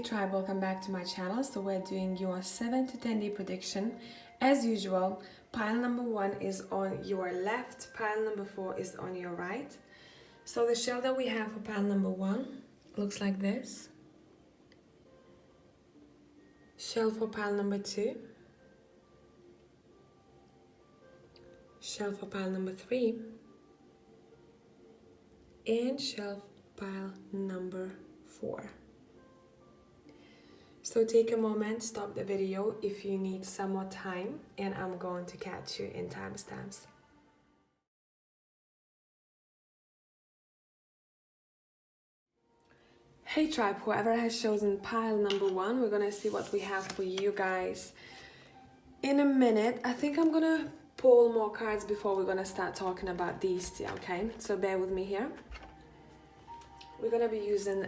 Tribe, welcome back to my channel. So we're doing your 7 to 10 day prediction. As usual, pile number 1 is on your left, pile number 4 is on your right. So the shell that we have for pile number 1 looks like this. Shell for pile number 2. Shell for pile number 3. And shell pile number 4. So take a moment, stop the video if you need some more time, and I'm going to catch you in timestamps. Hey Tribe, whoever has chosen pile number 1, we're gonna see what we have for you guys in a minute. I think I'm gonna pull more cards before we're gonna start talking about these two, okay? So bear with me here. We're gonna be using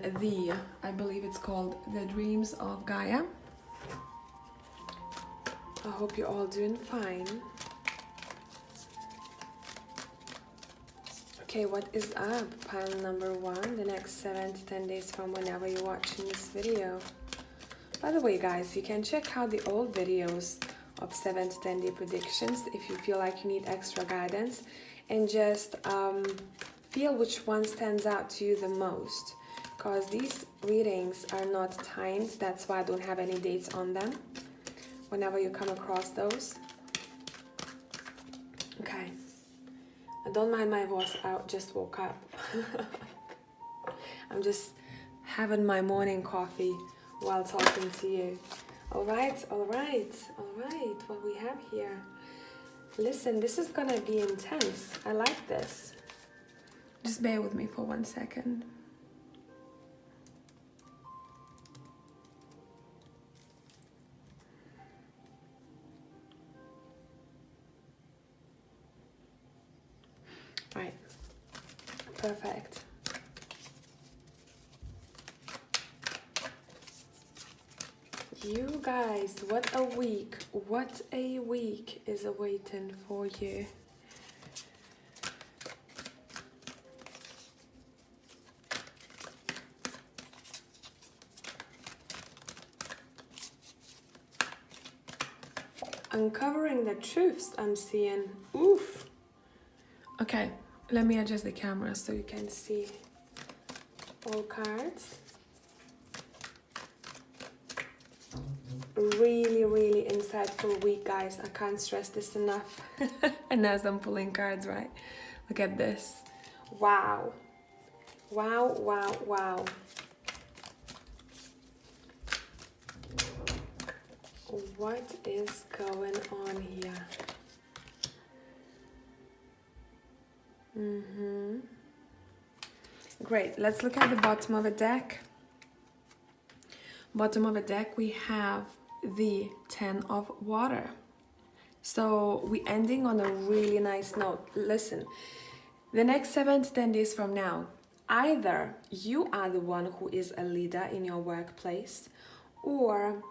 I believe it's called the Dreams of Gaia. I hope you're all doing fine. Okay, what is up? Pile number 1, the next 7 to 10 days from whenever you're watching this video. By the way, guys, you can check out the old videos of 7 to 10 day predictions if you feel like you need extra guidance, and just feel which one stands out to you the most, because these readings are not timed. That's why I don't have any dates on them whenever you come across those. Okay, don't mind my voice, I just woke up. I'm just having my morning coffee while talking to you. All right, what we have here. Listen, this is gonna be intense. I like this. Just bear with me for 1 second. Right, perfect. You guys, what a week is awaiting for you. Uncovering the truths I'm seeing. Oof. Okay, let me adjust the camera so you can see all cards. Really insightful week, guys. I can't stress this enough. And as I'm pulling cards, right? Look at this. Wow. Wow. What is going on here? Great. Let's look at the bottom of the deck. Bottom of the deck, we have the 10 of water. So we're ending on a really nice note. Listen, the next 7 to 10 days from now, either you are the one who is a leader in your workplace, or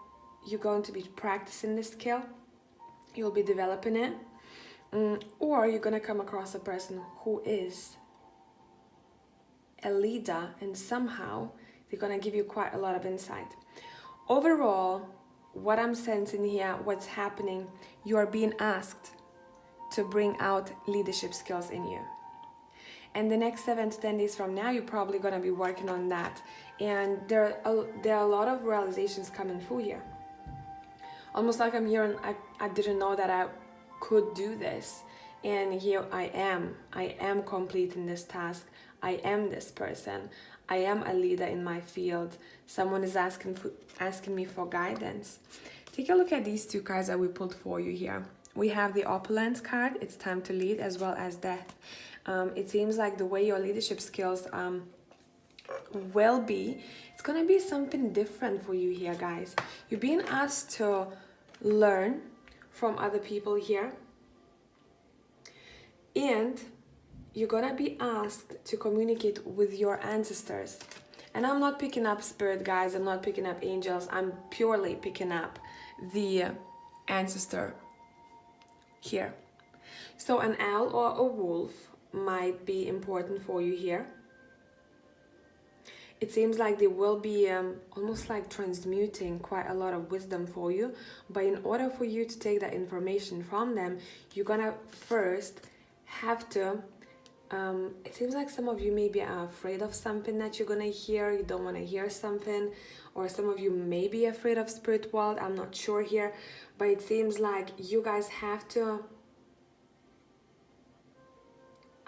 you're going to be practicing this skill, you'll be developing it, or you're going to come across a person who is a leader, and somehow they're going to give you quite a lot of insight. Overall, what I'm sensing here, what's happening, you are being asked to bring out leadership skills in you. And the next 7 to 10 days from now, you're probably going to be working on that. And there are a lot of realizations coming through here. Almost like I'm hearing, I didn't know that I could do this. And here I am completing this task. I am this person. I am a leader in my field. Someone is asking me for guidance. Take a look at these two cards that we pulled for you here. We have the opulence card. It's time to lead, as well as death. It seems like the way your leadership skills will be, it's going to be something different for you here, guys. You're being asked to learn from other people here, and you're going to be asked to communicate with your ancestors. And I'm not picking up spirit, guys. I'm not picking up angels. I'm purely picking up the ancestor here. So an owl or a wolf might be important for you here. it seems like they will be almost like transmuting quite a lot of wisdom for you. But in order for you to take that information from them, you're gonna first have to it seems like some of you maybe are afraid of something that you're gonna hear. You don't want to hear something, or some of you may be afraid of spirit world. I'm not sure here, but it seems like you guys have to,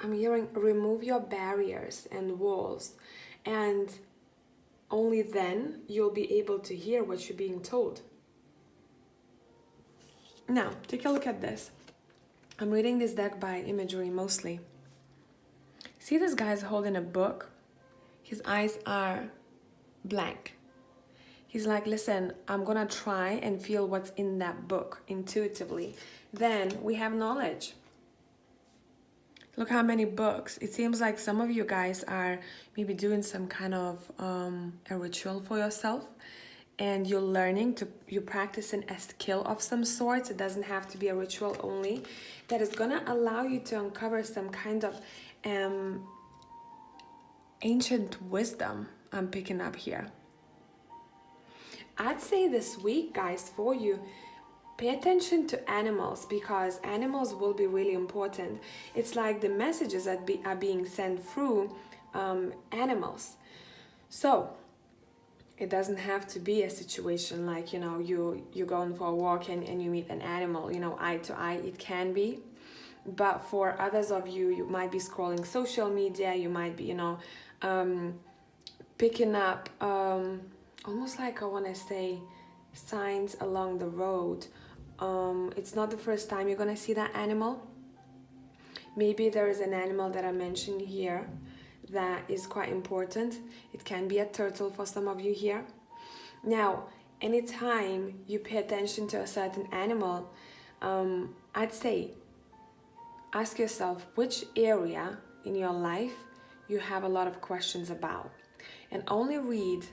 I'm hearing, remove your barriers and walls, and only then you'll be able to hear what you're being told. Now, take a look at this. I'm reading this deck by imagery mostly. See, this guy's holding a book. His eyes are blank. He's like, listen, I'm gonna try and feel what's in that book intuitively. Then we have knowledge. Look how many books. It seems like some of you guys are maybe doing some kind of a ritual for yourself, and you're learning you're practicing a skill of some sort. It doesn't have to be a ritual only. That is gonna allow you to uncover some kind of ancient wisdom I'm picking up here. I'd say this week, guys, for you, pay attention to animals, because animals will be really important. It's like the messages that are being sent through animals. So it doesn't have to be a situation like, you know, you're going for a walk and you meet an animal, you know, eye to eye. It can be. But for others of you, you might be scrolling social media, you might be, you know, picking up almost like, I want to say, signs along the road. It's not the first time you're going to see that animal. Maybe there is an animal that I mentioned here that is quite important. It can be a turtle for some of you here. Now, anytime you pay attention to a certain animal, I'd say, ask yourself which area in your life you have a lot of questions about, and only read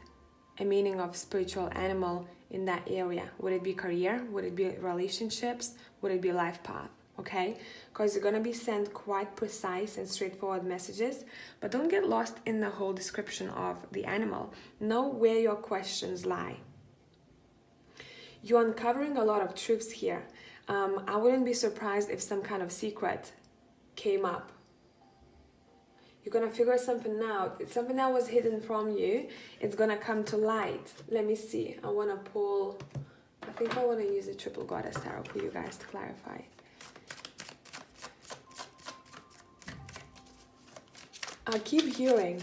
a meaning of spiritual animal in that area. Would it be career? Would it be relationships? Would it be life path? Okay? Because you're going to be sent quite precise and straightforward messages, but don't get lost in the whole description of the animal. Know where your questions lie. You're uncovering a lot of truths here. I wouldn't be surprised if some kind of secret came up. You're going to figure something out. It's something that was hidden from you. It's going to come to light. Let me see. I want to pull... I think I want to use a triple goddess tarot for you guys to clarify. I keep hearing,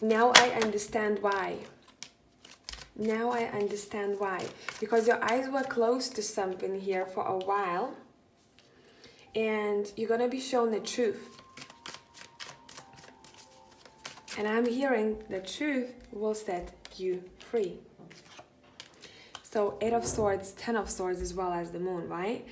now I understand why. Now I understand why. Because your eyes were closed to something here for a while. And you're going to be shown the truth. And I'm hearing the truth will set you free. So 8 of Swords, 10 of Swords, as well as the Moon, right?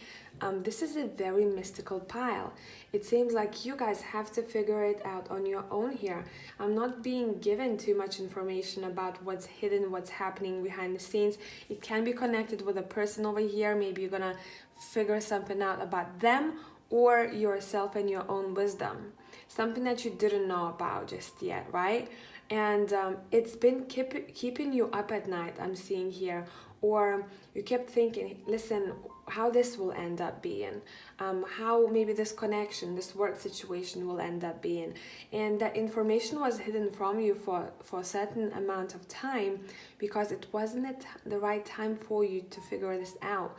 This is a very mystical pile. It seems like you guys have to figure it out on your own here. I'm not being given too much information about what's hidden, what's happening behind the scenes. It can be connected with a person over here. Maybe you're gonna figure something out about them or yourself and your own wisdom. Something that you didn't know about just yet, right? And it's been keeping you up at night, I'm seeing here. Or you kept thinking, listen, how this will end up being, how maybe this connection, this work situation will end up being. And that information was hidden from you for a certain amount of time because it wasn't the right time for you to figure this out.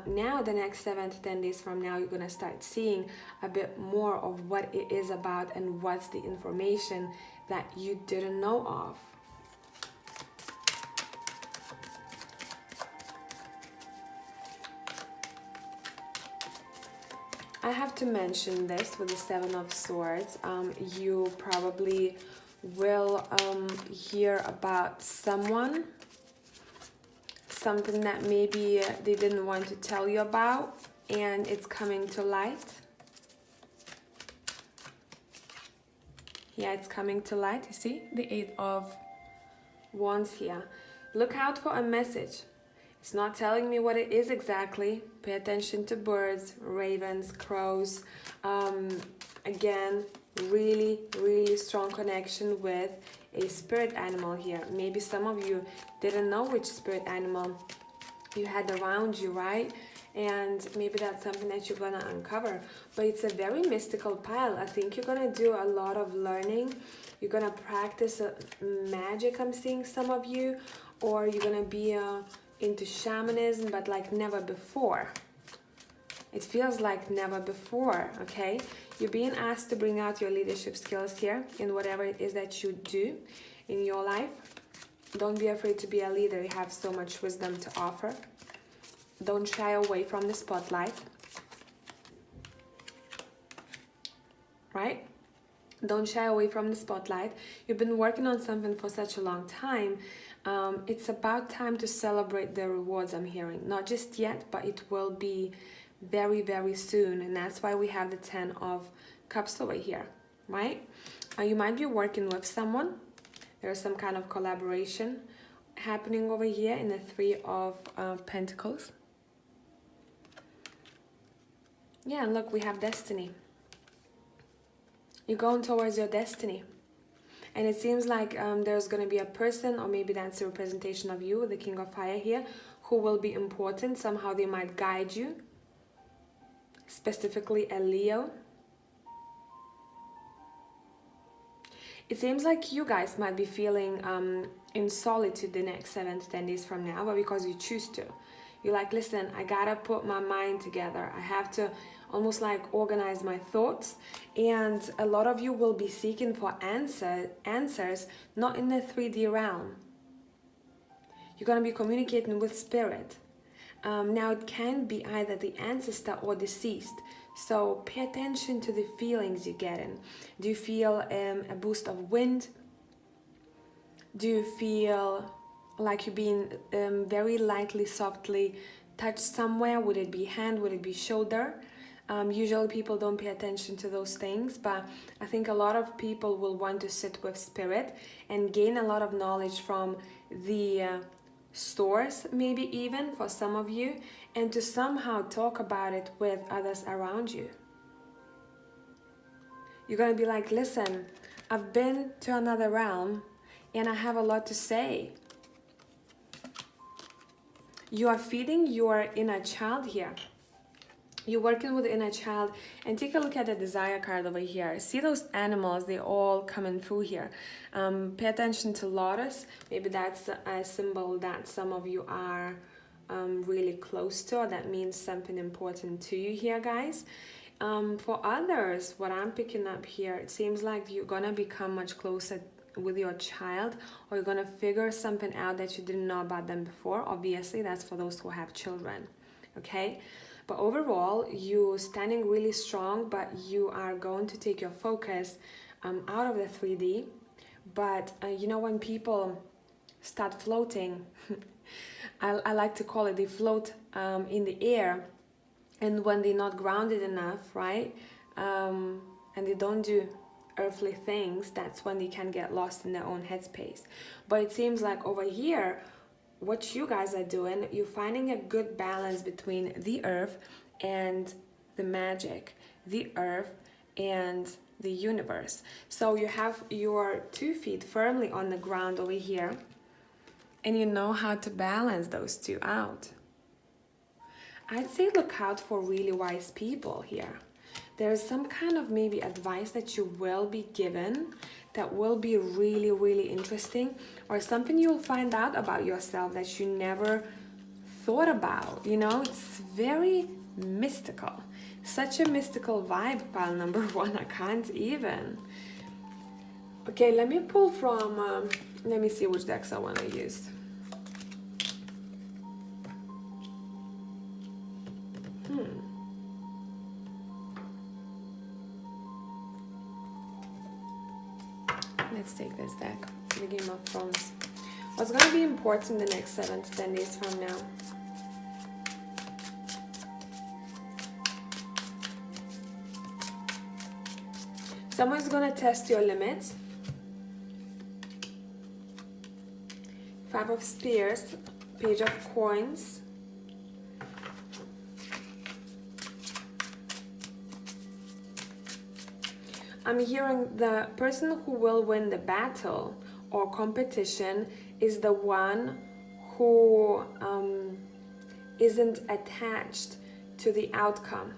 Now, the next 7 to 10 days from now, you're going to start seeing a bit more of what it is about and what's the information that you didn't know of. I have to mention this with the 7 of Swords. You probably will hear about someone, something that maybe they didn't want to tell you about, and it's coming to light. Yeah, it's coming to light. You see the 8 of Wands here. Look out for a message. It's not telling me what it is exactly. Pay attention to birds, ravens, crows. Again, really, really strong connection with a spirit animal here. Maybe some of you didn't know which spirit animal you had around you, right? And maybe that's something that you're gonna uncover. But it's a very mystical pile. I think you're gonna do a lot of learning. You're gonna practice magic, I'm seeing some of you, or you're gonna be into shamanism, but like never before. It feels like never before, okay? You're being asked to bring out your leadership skills here in whatever it is that you do in your life. Don't be afraid to be a leader. You have so much wisdom to offer. Don't shy away from the spotlight, right? Don't shy away from the spotlight. You've been working on something for such a long time. It's about time to celebrate the rewards, I'm hearing. Not just yet, but it will be very, very soon. And that's why we have the 10 of Cups over here, right? You might be working with someone. There's some kind of collaboration happening over here in the 3 of Pentacles. Yeah, and look, we have destiny. You're going towards your destiny. And it seems like there's going to be a person, or maybe that's a representation of you, the King of Fire here, who will be important. Somehow they might guide you. Specifically a Leo. It seems like you guys might be feeling in solitude the next 7 to 10 days from now, but because you choose to. You're like, listen, I gotta put my mind together. I have to almost like organize my thoughts. And a lot of you will be seeking for answers, not in the 3D realm. You're gonna be communicating with spirit. Now it can be either the ancestor or deceased. So pay attention to the feelings you're getting. Do you feel a boost of wind? Do you feel like you're being very lightly, softly touched somewhere? Would it be hand? Would it be shoulder? Usually people don't pay attention to those things, but I think a lot of people will want to sit with spirit and gain a lot of knowledge from the source, maybe even for some of you, and to somehow talk about it with others around you. You're gonna be like, listen, I've been to another realm and I have a lot to say. You are feeding your inner child here. You're working with the inner child, and take a look at the desire card over here. See those animals, they all coming through here. Pay attention to lotus. Maybe that's a symbol that some of you are really close to, or that means something important to you here, guys. For others, what I'm picking up here, it seems like you're gonna become much closer with your child, or you're gonna figure something out that you didn't know about them before. Obviously, that's for those who have children, okay? But overall, you're standing really strong, but you are going to take your focus out of the 3D. But you know, when people start floating, I like to call it, they float in the air, and when they're not grounded enough, right, and they don't do earthly things, that's when they can get lost in their own headspace. But it seems like over here, what you guys are doing, you're finding a good balance between the earth and the magic, the earth and the universe. So you have your 2 feet firmly on the ground over here, and you know how to balance those two out. I'd say look out for really wise people here. There's some kind of maybe advice that you will be given that will be really, really interesting, or something you'll find out about yourself that you never thought about. You know, it's very mystical. Such a mystical vibe, pile number 1. I can't even. Okay, let me pull from, let me see which decks I want to use. Let's take this deck, the Game of Thrones. What's going to be important the next 7 to 10 days from now? Someone's going to test your limits. 5 of Spears, Page of Coins. I'm hearing the person who will win the battle or competition is the one who isn't attached to the outcome.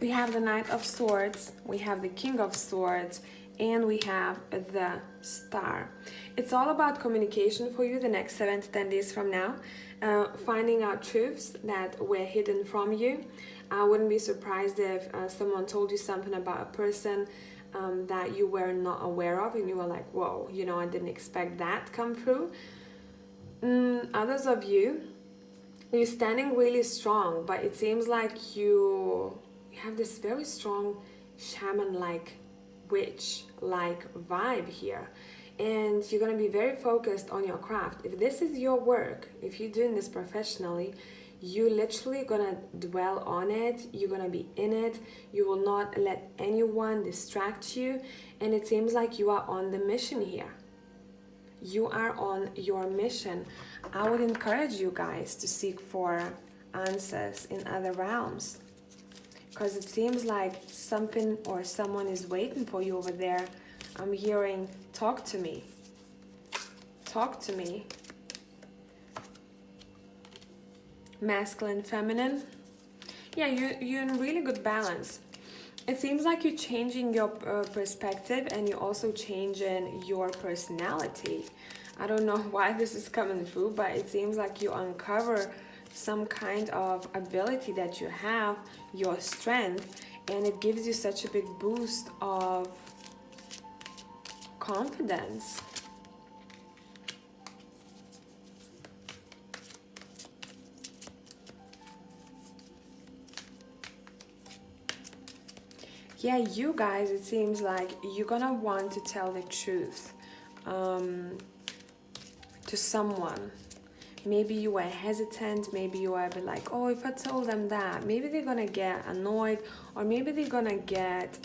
We have the Knight of Swords, we have the King of Swords, and we have the Star. It's all about communication for you the next 7 to 10 days from now, finding out truths that were hidden from you. I wouldn't be surprised if someone told you something about a person that you were not aware of, and you were like, whoa, you know, I didn't expect that to come through. Others of you, you're standing really strong, but it seems like you have this very strong shaman-like, witch-like vibe here, and you're going to be very focused on your craft. If this is your work, if you're doing this professionally, you're literally going to dwell on it, you're going to be in it, you will not let anyone distract you, and it seems like you are on the mission here. You are on your mission. I would encourage you guys to seek for answers in other realms, because it seems like something or someone is waiting for you over there. I'm hearing, talk to me. Talk to me. Masculine, feminine. Yeah, you're in really good balance. It seems like you're changing your perspective, and you're also changing your personality. I don't know why this is coming through, but it seems like you uncover some kind of ability that you have, your strength, and it gives you such a big boost of confidence. Yeah, you guys, it seems like you're gonna want to tell the truth to someone. Maybe you were hesitant, maybe you were a bit like, oh, if I told them that, maybe they're gonna get annoyed, or maybe they're gonna get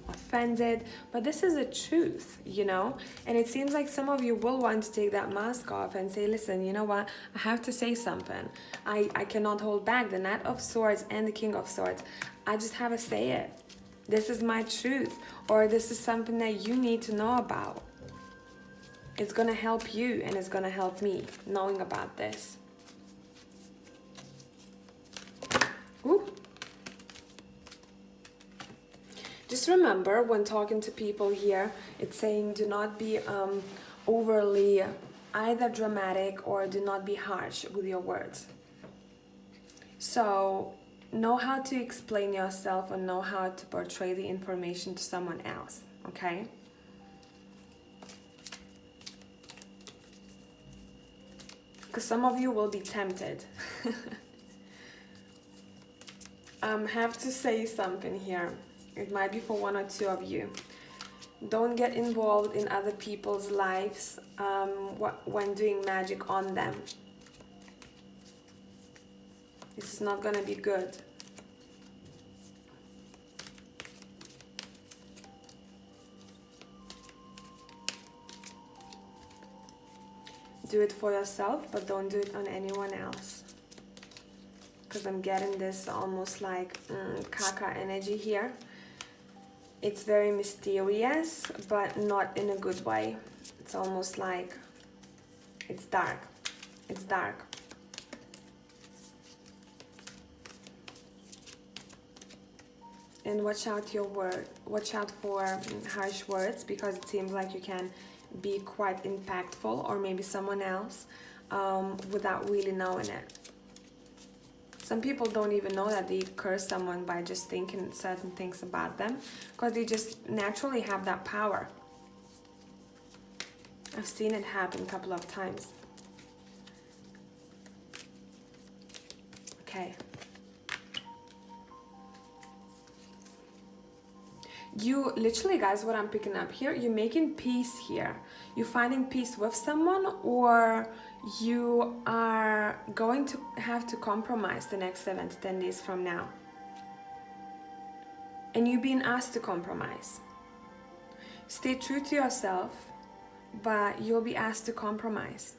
offended, but this is the truth, you know? And it seems like some of you will want to take that mask off and say, listen, you know what, I have to say something. I cannot hold back. The Knight of Swords and the King of Swords, I just have to say it. This is my truth, or this is something that you need to know about. It's gonna help you, and it's gonna help me knowing about this. Ooh. Just remember, when talking to people here, it's saying do not be overly either dramatic, or do not be harsh with your words. So know how to explain yourself, and know how to portray the information to someone else, okay? Because some of you will be tempted. Have to say something here. It might be for 1 or 2 of you. Don't get involved in other people's lives when doing magic on them. This is not gonna be good. Do it for yourself, but don't do it on anyone else. Because I'm getting this almost like 𝒃𝒂𝒓 energy here. It's very mysterious, but not in a good way. It's almost like it's dark. It's dark. And watch out for harsh words, because it seems like you can be quite impactful, or maybe someone else, without really knowing it. Some people don't even know that they curse someone by just thinking certain things about them, because they just naturally have that power. I've seen it happen a couple of times. Okay. You literally, guys, what I'm picking up here, you're making peace here. You're finding peace with someone, or you are going to have to compromise the next 7 to 10 days from now. And you're being asked to compromise. Stay true to yourself, but you'll be asked to compromise.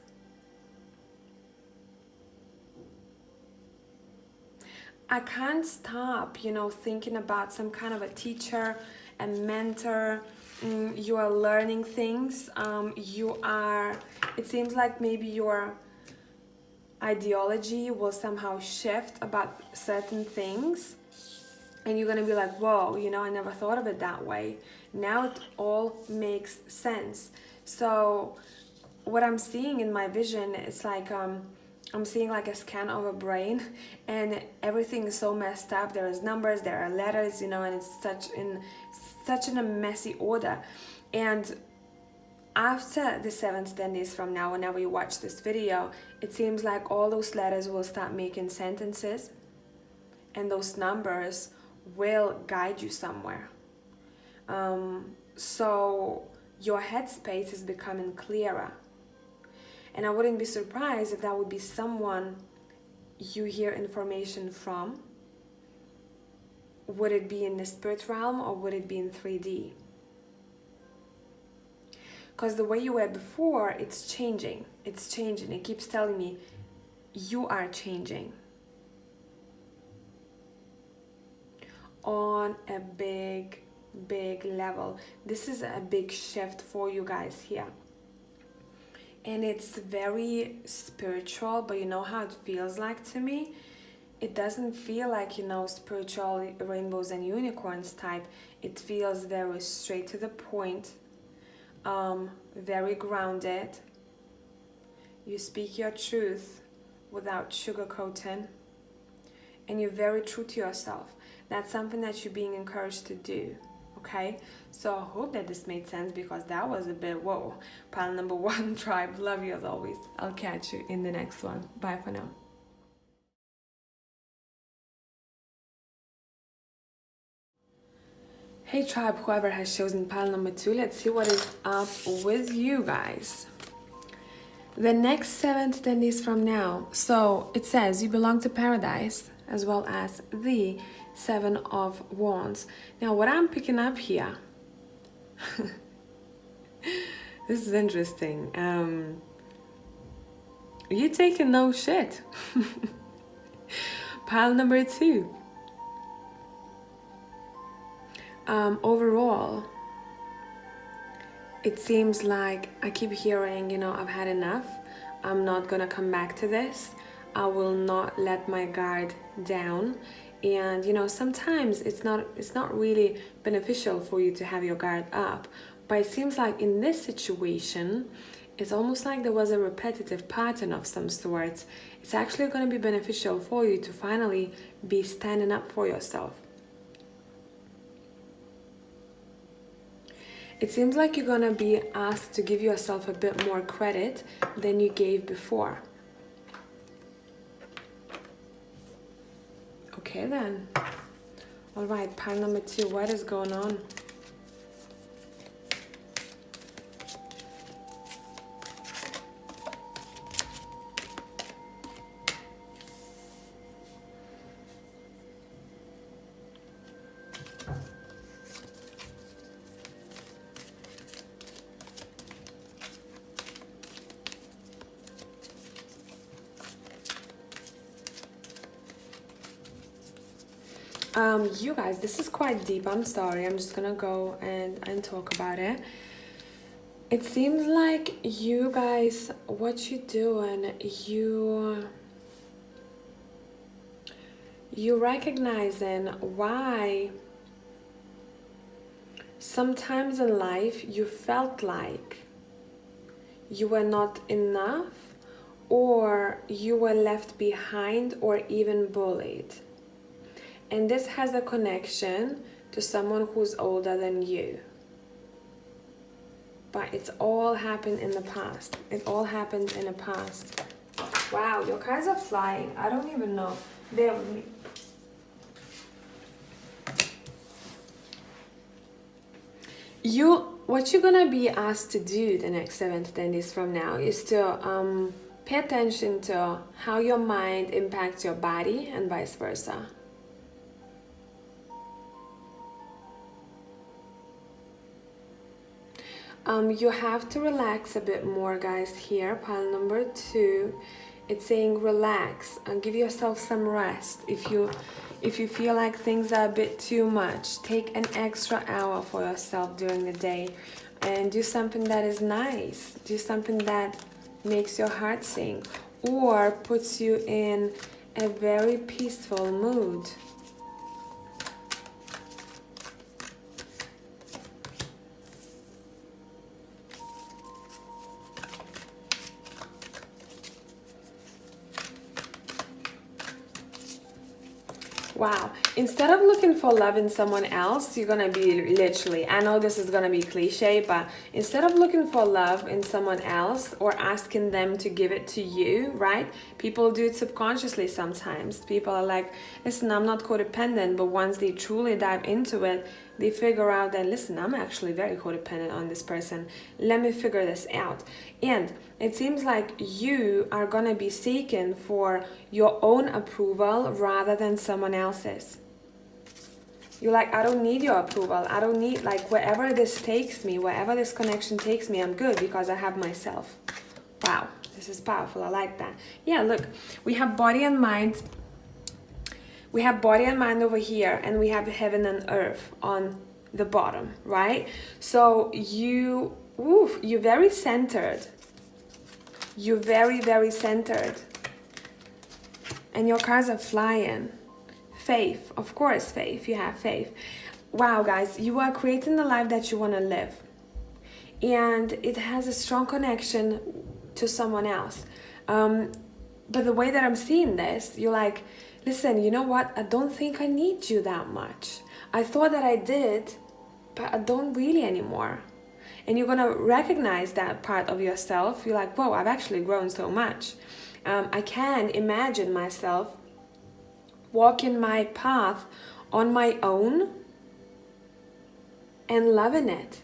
I can't stop, you know, thinking about some kind of a teacher, a mentor. You are learning things. It seems like maybe your ideology will somehow shift about certain things. And you're going to be like, whoa, you know, I never thought of it that way. Now it all makes sense. So what I'm seeing in my vision is like, I'm seeing like a scan of a brain, and everything is so messed up. There is numbers, there are letters, you know, and it's such in a messy order. And after the 7 to 10 days from now, whenever you watch this video, it seems like all those letters will start making sentences, and those numbers will guide you somewhere. So your headspace is becoming clearer. And I wouldn't be surprised if that would be someone you hear information from. Would it be in the spirit realm or would it be in 3D? Because the way you were before, it's changing. It's changing. It keeps telling me, you are changing. On a big level. This is a big shift for you guys here. And it's very spiritual, but you know how it feels like to me? It doesn't feel like, you know, spiritual rainbows and unicorns type. It feels very straight to the point, very grounded. You speak your truth without sugarcoating, and you're very true to yourself. That's something that you're being encouraged to do. Okay, so I hope that this made sense, because that was a bit whoa. Pile number 1, tribe, love you as always. I'll catch you in the next one. Bye for now. Hey tribe, whoever has chosen pile number 2, let's see what is up with you guys. The next 7 to 10 days from now. So it says you belong to paradise, as well as the 7 of Wands. Now what I'm picking up here, this is interesting. You taking no shit. Pile number 2. Overall, it seems like I keep hearing, you know, I've had enough. I'm not gonna come back to this. I will not let my guard down. And you know, sometimes it's not really beneficial for you to have your guard up, but it seems like in this situation, it's almost like there was a repetitive pattern of some sort. It's actually going to be beneficial for you to finally be standing up for yourself. It seems like you're going to be asked to give yourself a bit more credit than you gave before. Okay then. All right, pile number 2, what is going on? You guys, this is quite deep. I'm sorry. I'm just gonna go and talk about it. It seems like you guys, what you're doing, you recognizing why sometimes in life you felt like you were not enough, or you were left behind, or even bullied. And this has a connection to someone who's older than you. But it's all happened in the past. It all happened in the past. Wow, your cards are flying. I don't even know. Bear with me. What you're gonna be asked to do the next 7 to 10 days from now is to pay attention to how your mind impacts your body and vice versa. You have to relax a bit more, guys. Here, pile number 2, it's saying relax and give yourself some rest. If you feel like things are a bit too much, take an extra hour for yourself during the day and do something that is nice. Do something that makes your heart sing or puts you in a very peaceful mood. Wow, instead of looking for love in someone else, you're gonna be literally, I know this is gonna be cliche, but instead of looking for love in someone else or asking them to give it to you, right? People do it subconsciously sometimes. People are like, listen, I'm not codependent, but once they truly dive into it, they figure out that, listen, I'm actually very codependent on this person. Let me figure this out. And it seems like you are gonna be seeking for your own approval rather than someone else's. You're like, I don't need your approval. I don't need, like, wherever this takes me, wherever this connection takes me, I'm good because I have myself. Wow, this is powerful. I like that. Yeah, look, we have body and mind. We have body and mind over here, and we have heaven and earth on the bottom, right? So you're very centered. You're very, very centered. And your cards are flying. Faith, of course, faith. You have faith. Wow, guys, you are creating the life that you want to live. And it has a strong connection to someone else. But the way that I'm seeing this, you're like, listen, you know what? I don't think I need you that much. I thought that I did, but I don't really anymore. And you're going to recognize that part of yourself. You're like, whoa, I've actually grown so much. I can imagine myself walking my path on my own and loving it.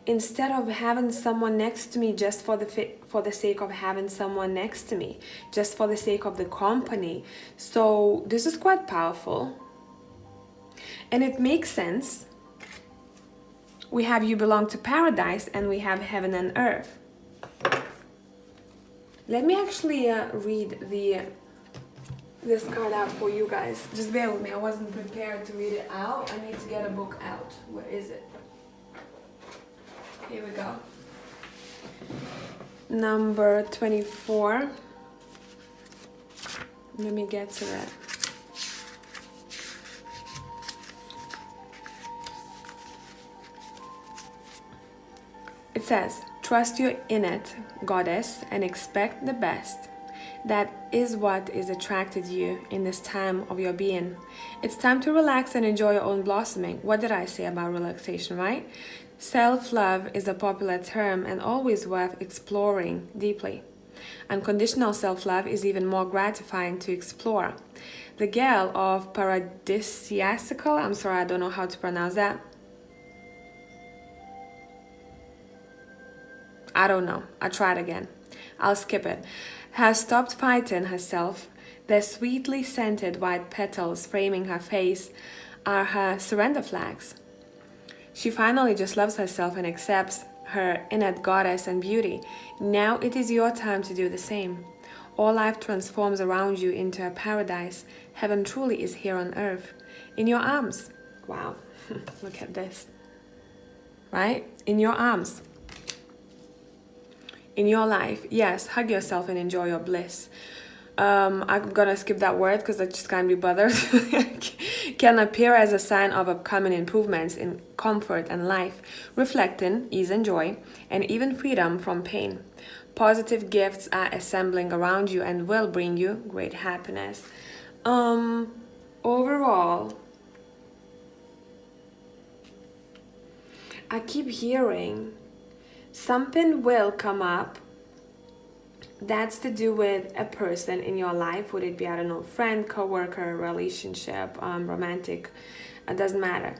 Instead of having someone next to me just for the sake of having someone next to me, just for the sake of the company. So this is quite powerful. And it makes sense. We have you belong to paradise and we have heaven and earth. Let me actually read this card out for you guys. Just bear with me. I wasn't prepared to read it out. I need to get a book out. Where is it? Here we go. Number 24. Let me get to that. It says, trust your innate goddess and expect the best. That is what is attracted you in this time of your being. It's time to relax and enjoy your own blossoming. What did I say about relaxation, right? Self-love is a popular term and always worth exploring deeply. Unconditional self-love is even more gratifying to explore. The girl of 𝒃𝒐𝒐𝒌, I'm sorry, I don't know how to pronounce that. I don't know. I tried again. I'll skip it. Has stopped fighting herself. The sweetly scented white petals framing her face are her surrender flags. She finally just loves herself and accepts her innate goddess and beauty. Now it is your time to do the same. All life transforms around you into a paradise. Heaven truly is here on earth. In your arms. Wow. Look at this. Right? In your arms. In your life, yes, hug yourself and enjoy your bliss. I'm gonna skip that word because I just can't be bothered. Can appear as a sign of upcoming improvements in comfort and life, reflecting ease and joy, and even freedom from pain. Positive gifts are assembling around you and will bring you great happiness. Overall, I keep hearing something will come up that's to do with a person in your life. Would it be, I don't know, friend, co-worker, relationship, romantic, it doesn't matter.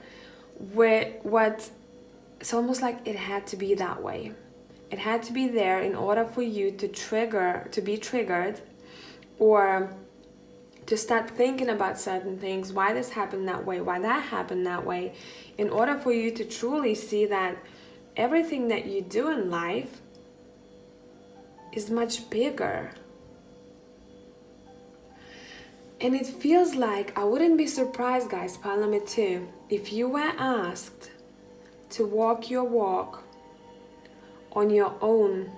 It's almost like it had to be that way. It had to be there in order for you to be triggered, or to start thinking about certain things, why this happened that way, why that happened that way, in order for you to truly see that everything that you do in life is much bigger. And it feels like, I wouldn't be surprised, guys, pile number 2, if you were asked to walk your walk on your own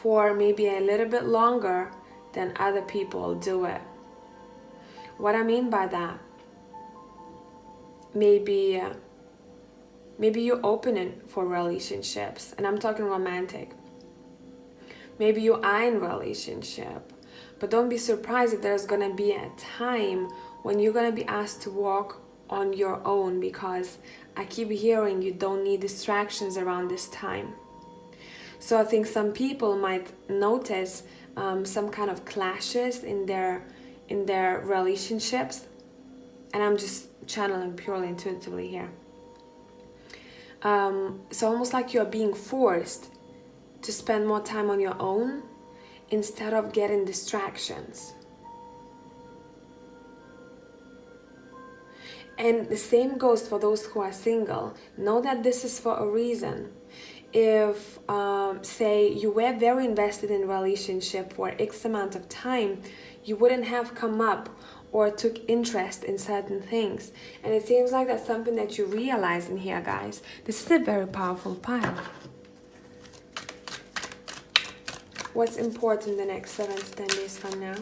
for maybe a little bit longer than other people do it. What I mean by that, maybe you're open for relationships, and I'm talking romantic. Maybe you are in a relationship, but don't be surprised if there's gonna be a time when you're gonna be asked to walk on your own, because I keep hearing you don't need distractions around this time. So I think some people might notice some kind of clashes in their relationships, and I'm just channeling purely intuitively here. So almost like you're being forced to spend more time on your own instead of getting distractions. And the same goes for those who are single. Know that this is for a reason. If, say, you were very invested in a relationship for X amount of time, you wouldn't have come up or took interest in certain things. And it seems like that's something that you realize in here, guys. This is a very powerful pile. What's important the next 7 to 10 days from now?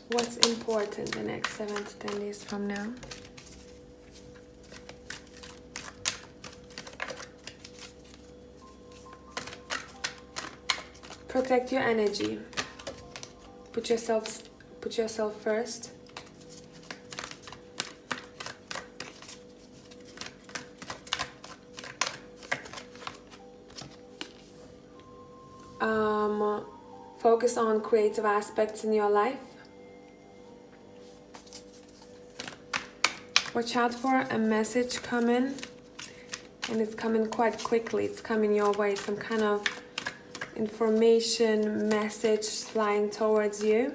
What's important the next 7 to 10 days from now? Protect your energy. Put yourself first. Focus on creative aspects in your life. Watch out for a message coming, and it's coming quite quickly. It's coming your way, some kind of information message flying towards you.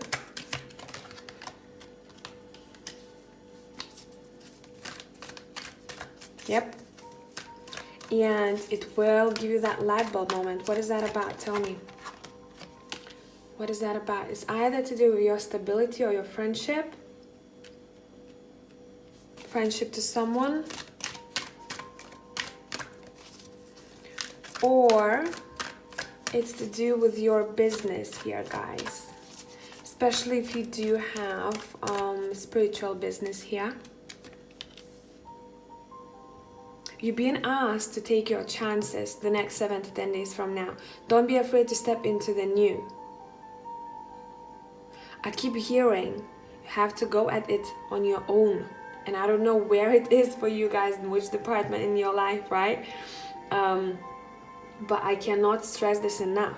Yep. And it will give you that light bulb moment. What is that about? Tell me. What is that about? It's either to do with your stability or your friendship. Friendship to someone. Or it's to do with your business here, guys. Especially if you do have spiritual business here. You're being asked to take your chances the next 7 to 10 days from now. Don't be afraid to step into the new. I keep hearing you have to go at it on your own. And I don't know where it is for you guys, in which department in your life, right? But I cannot stress this enough.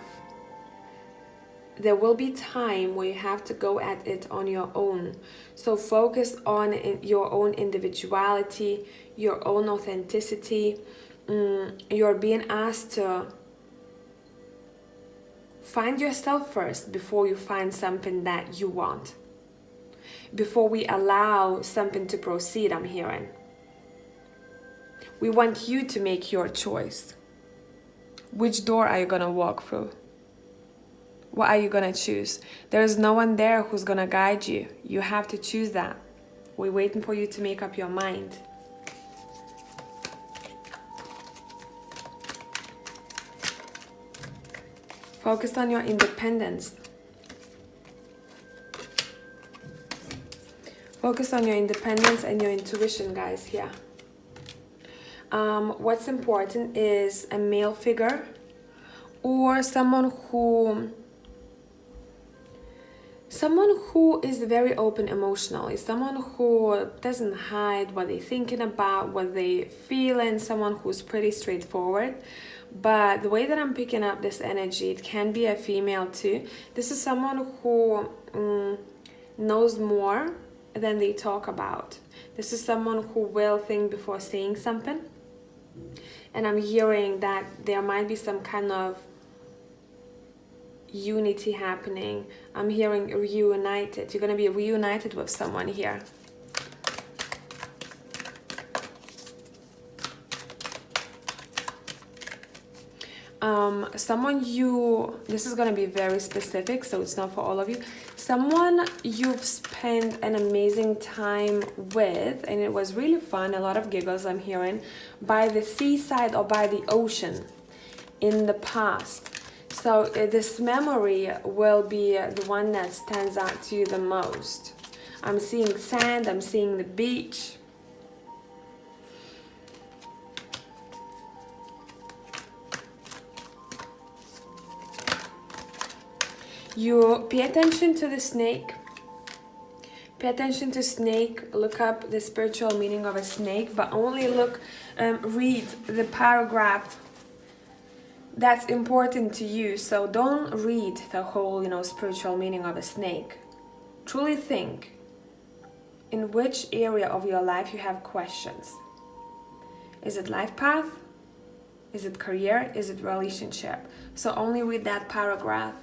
There will be time where you have to go at it on your own. So focus on your own individuality, your own authenticity. You're being asked to find yourself first before you find something that you want. Before we allow something to proceed, I'm hearing. We want you to make your choice. Which door are you gonna walk through? What are you gonna choose? There's no one there who's gonna guide you. You have to choose that. We're waiting for you to make up your mind. Focus on your independence. Focus on your independence and your intuition, guys, here. What's important is a male figure or someone who is very open emotionally, someone who doesn't hide what they're thinking about, what they feeling, someone who's pretty straightforward. But the way that I'm picking up this energy, it can be a female too. This is someone who knows more than they talk about. This is someone who will think before saying something. And I'm hearing that there might be some kind of unity happening I'm hearing reunited. You're going to be reunited with someone here. Someone this is going to be very specific, so it's not for all of you. Someone you've spent an amazing time with, and it was really fun, a lot of giggles I'm hearing, by the seaside or by the ocean in the past. So this memory will be the one that stands out to you the most. I'm seeing sand, I'm seeing the beach. You pay attention to the snake. Pay attention to snake. Look up the spiritual meaning of a snake, but only read the paragraph that's important to you. So don't read the whole, spiritual meaning of a snake. Truly think in which area of your life you have questions. Is it life path? Is it career? Is it relationship? So only read that paragraph.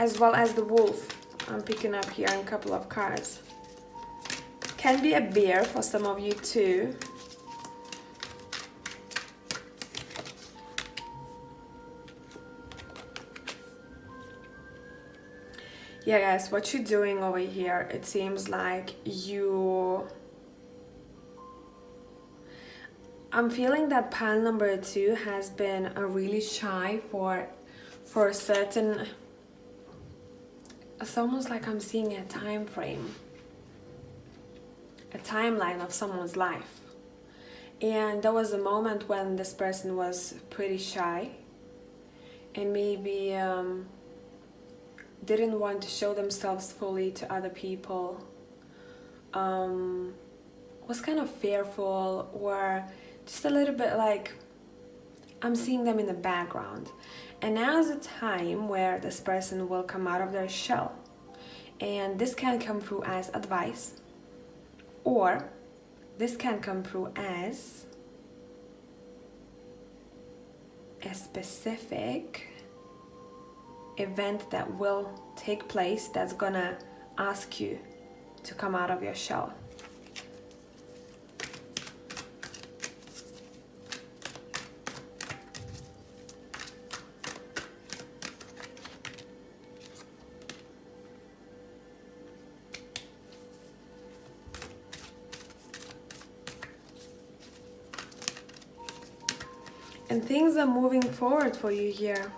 As well as the wolf. I'm picking up here a couple of cards. Can be a bear for some of you too. Yeah, guys, what you're doing over here, it seems like I'm feeling that pile number 2 has been really shy for a certain... It's almost like I'm seeing a time frame, a timeline of someone's life. And there was a moment when this person was pretty shy and maybe didn't want to show themselves fully to other people, was kind of fearful, or just a little bit like, I'm seeing them in the background. And now is a time where this person will come out of their shell. And this can come through as advice, or this can come through as a specific event that will take place that's gonna ask you to come out of your shell. And things are moving forward for you here.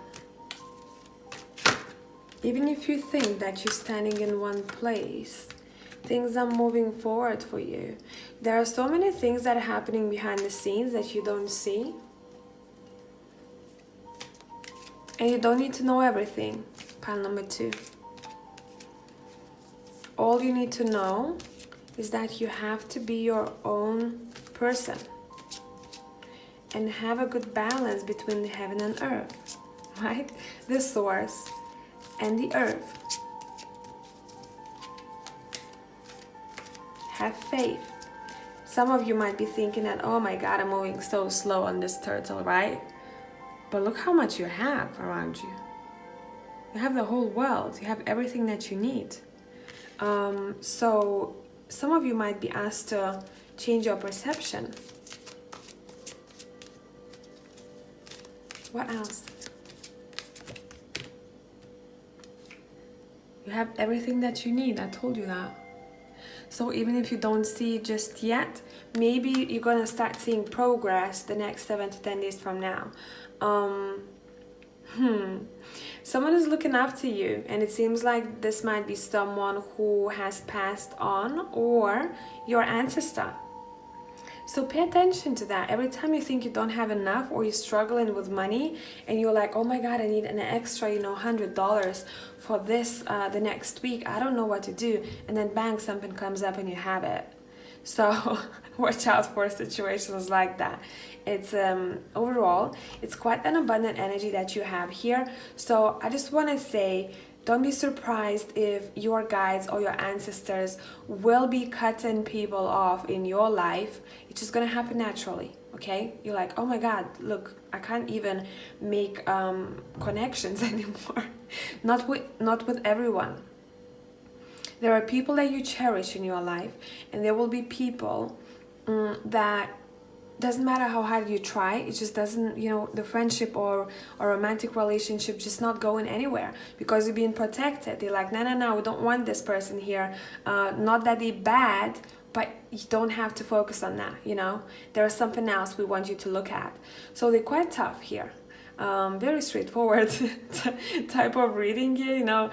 Even if you think that you're standing in one place, things are moving forward for you. There are so many things that are happening behind the scenes that you don't see. And you don't need to know everything. Pile number 2. All you need to know is that you have to be your own person and have a good balance between the heaven and earth, right? The source and the earth. Have faith. Some of you might be thinking that, oh my God, I'm moving so slow on this turtle, right? But look how much you have around you. You have the whole world. You have everything that you need. So some of you might be asked to change your perception. What else? You have everything that you need. I told you that. So even if you don't see it just yet, maybe you're gonna start seeing progress the next 7 to 10 days from now. Someone is looking after you, and it seems like this might be someone who has passed on, or your ancestor. So pay attention to that. Every time you think you don't have enough, or you're struggling with money and you're like, oh my God, I need an extra, $100 for this the next week. I don't know what to do. And then bang, something comes up and you have it. So watch out for situations like that. It's overall, it's quite an abundant energy that you have here. So I just want to say, don't be surprised if your guides or your ancestors will be cutting people off in your life. It's just going to happen naturally, okay? You're like, oh my God, look, I can't even make connections anymore. Not with everyone. There are people that you cherish in your life, and there will be people that doesn't matter how hard you try, it just doesn't, you know, the friendship or romantic relationship just not going anywhere because you're being protected. They're like, no, we don't want this person here. Not that they're bad, but you don't have to focus on that, you know. There's something else we want you to look at. So they're quite tough here. Very straightforward type of reading here, you know.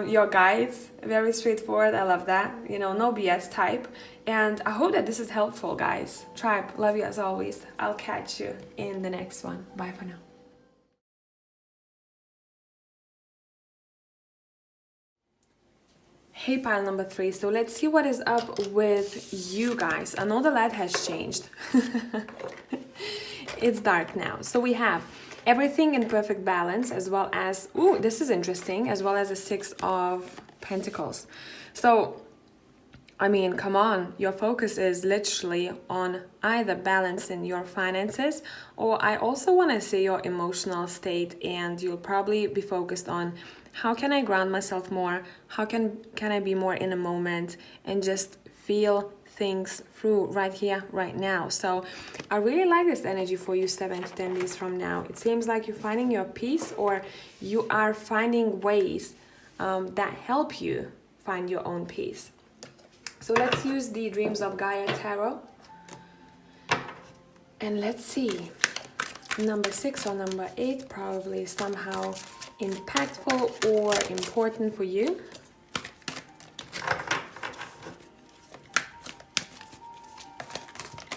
Your guides, very straightforward. I love that, you know, no BS type. And I hope that this is helpful, guys. Tribe, love you as always. I'll catch you in the next one. Bye for now. Hey, pile number 3. So let's see what is up with you guys. I know the light has changed. It's dark now. So we have everything in perfect balance, as well as, ooh, this is interesting, as well as a 6 of Pentacles. So I mean, come on, your focus is literally on either balancing your finances, or I also want to say your emotional state, and you'll probably be focused on how can I ground myself more, how can I be more in a moment and just feel things through right here, right now. So I really like this energy for you 7 to 10 days from now. It seems like you're finding your peace, or you are finding ways that help you find your own peace. So let's use the Dreams of Gaia Tarot. And let's see. Number 6 or number 8 probably somehow impactful or important for you.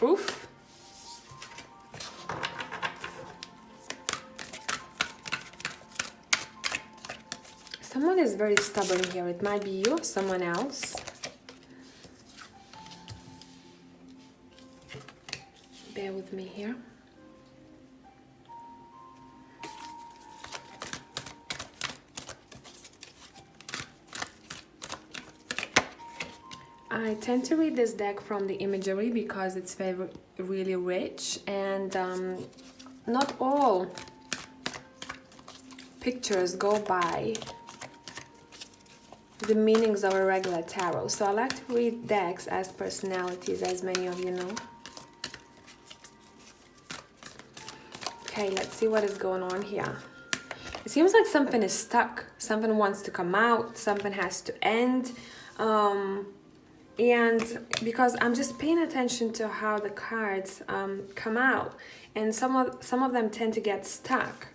Oof. Someone is very stubborn here. It might be you or someone else. Bear with me here. I tend to read this deck from the imagery because it's really rich, and not all pictures go by the meanings of a regular tarot. So I like to read decks as personalities, as many of you know. Okay, let's see what is going on here. It seems like something is stuck. Something wants to come out. Something has to end. And because I'm just paying attention to how the cards come out, and some of them tend to get stuck.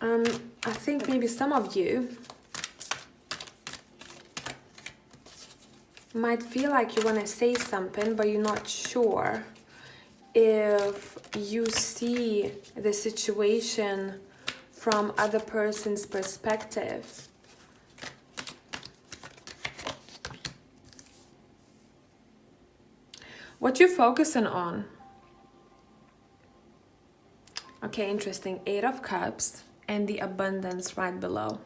I think maybe some of you might feel like you want to say something, but you're not sure if you see the situation from other person's perspective. What you're focusing on. Okay, interesting. 8 of Cups and the abundance right below.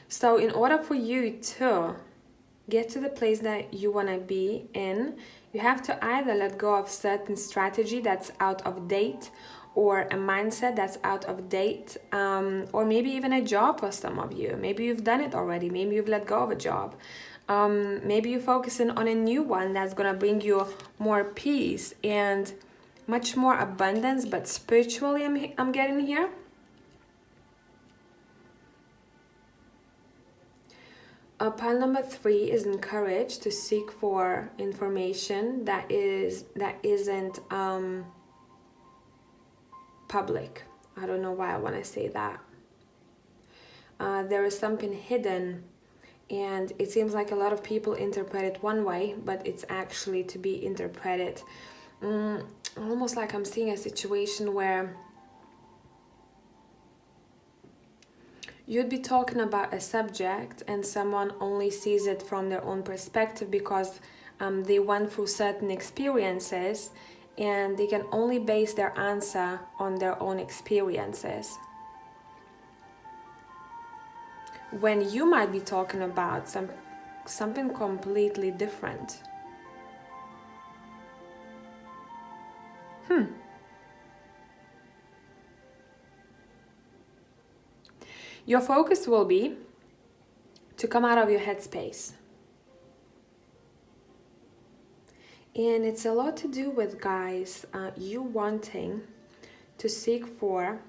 So in order for you to get to the place that you want to be in, you have to either let go of certain strategy that's out of date, or a mindset that's out of date, or maybe even a job for some of you. Maybe you've done it already. Maybe you've let go of a job. Maybe you're focusing on a new one that's gonna bring you more peace and much more abundance, but spiritually I'm getting here. Pile number 3 is encouraged to seek for information that isn't public. I don't know why I want to say that. There is something hidden, and it seems like a lot of people interpret it one way, but it's actually to be interpreted almost like I'm seeing a situation where you'd be talking about a subject and someone only sees it from their own perspective because they went through certain experiences, and they can only base their answer on their own experiences. When you might be talking about something completely different. Your focus will be to come out of your headspace. And it's a lot to do with, guys, you wanting to seek for,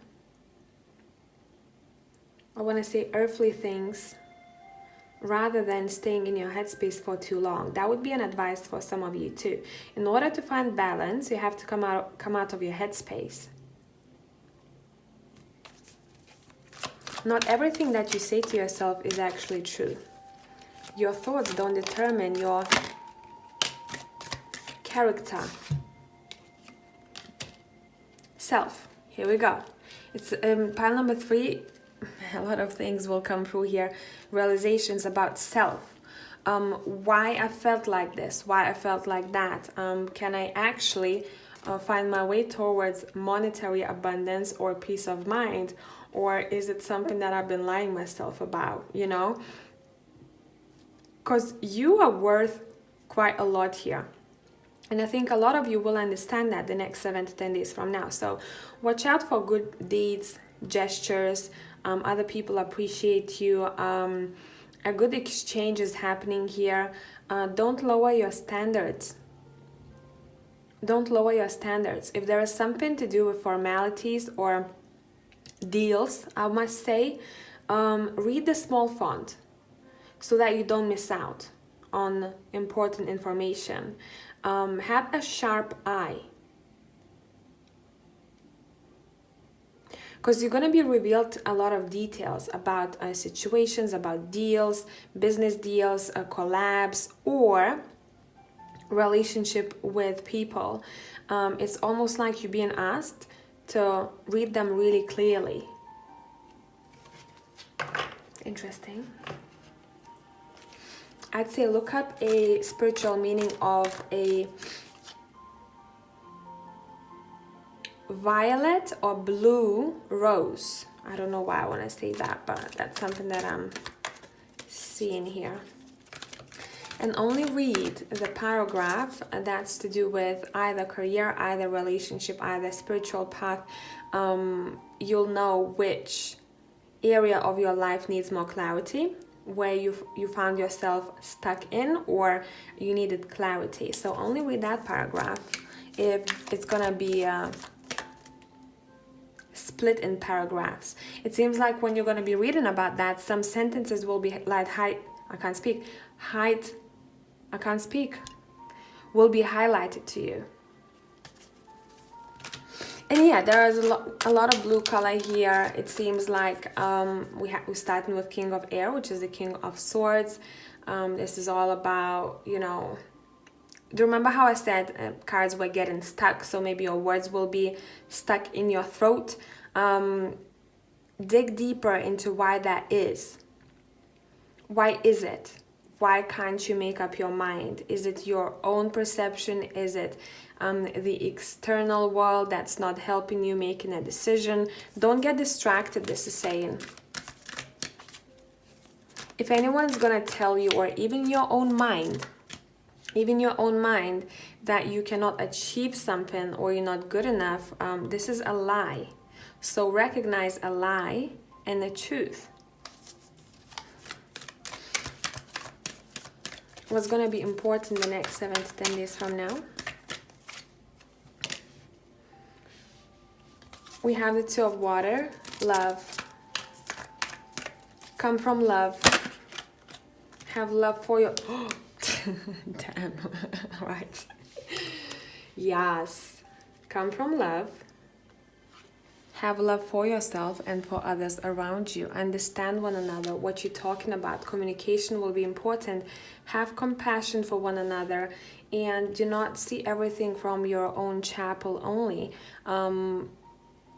I want to say, earthly things rather than staying in your headspace for too long. That would be an advice for some of you too. In order to find balance, you have to come out of your headspace. Not everything that you say to yourself is actually true. Your thoughts don't determine your character. Self. Here we go. It's pile number 3. A lot of things will come through here. Realizations about self. Why I felt like this, why I felt like that. Can I actually find my way towards monetary abundance or peace of mind? Or is it something that I've been lying myself about, you know? Because you are worth quite a lot here. And I think a lot of you will understand that the next 7 to 10 days from now. So watch out for good deeds, gestures. Other people appreciate you. A good exchange is happening here. Don't lower your standards. Don't lower your standards. If there is something to do with formalities or deals, I must say, read the small font so that you don't miss out on important information. Have a sharp eye, because you're going to be revealed a lot of details about situations, about deals, business deals, collabs, or relationship with people. It's almost like you're being asked to read them really clearly. Interesting. I'd say look up a spiritual meaning of a violet or blue rose. I don't know why I want to say that, but that's something that I'm seeing here. And only read the paragraph that's to do with either career, either relationship, either spiritual path. You'll know which area of your life needs more clarity, where you found yourself stuck in, or you needed clarity. So only read that paragraph. If it's gonna be split in paragraphs. It seems like when you're gonna be reading about that, some sentences will be like will be highlighted to you. And yeah, there is a lot of blue color here. It seems like we're starting with King of Air, which is the King of Swords. This is all about, you know, do you remember how I said cards were getting stuck? So maybe your words will be stuck in your throat. Dig deeper into why that is. Why is it? Why can't you make up your mind? Is it your own perception? Is it the external world that's not helping you making a decision? Don't get distracted, this is saying. If anyone's gonna tell you, or even your own mind, that you cannot achieve something or you're not good enough, this is a lie. So recognize a lie and the truth. What's going to be important the next 7 to 10 days from now? We have the Two of Water, love. Come from love. Have love for your... Damn. Right. Yes. Come from love. Have love for yourself and for others around you. Understand one another, what you're talking about. Communication will be important. Have compassion for one another, and do not see everything from your own chapel only.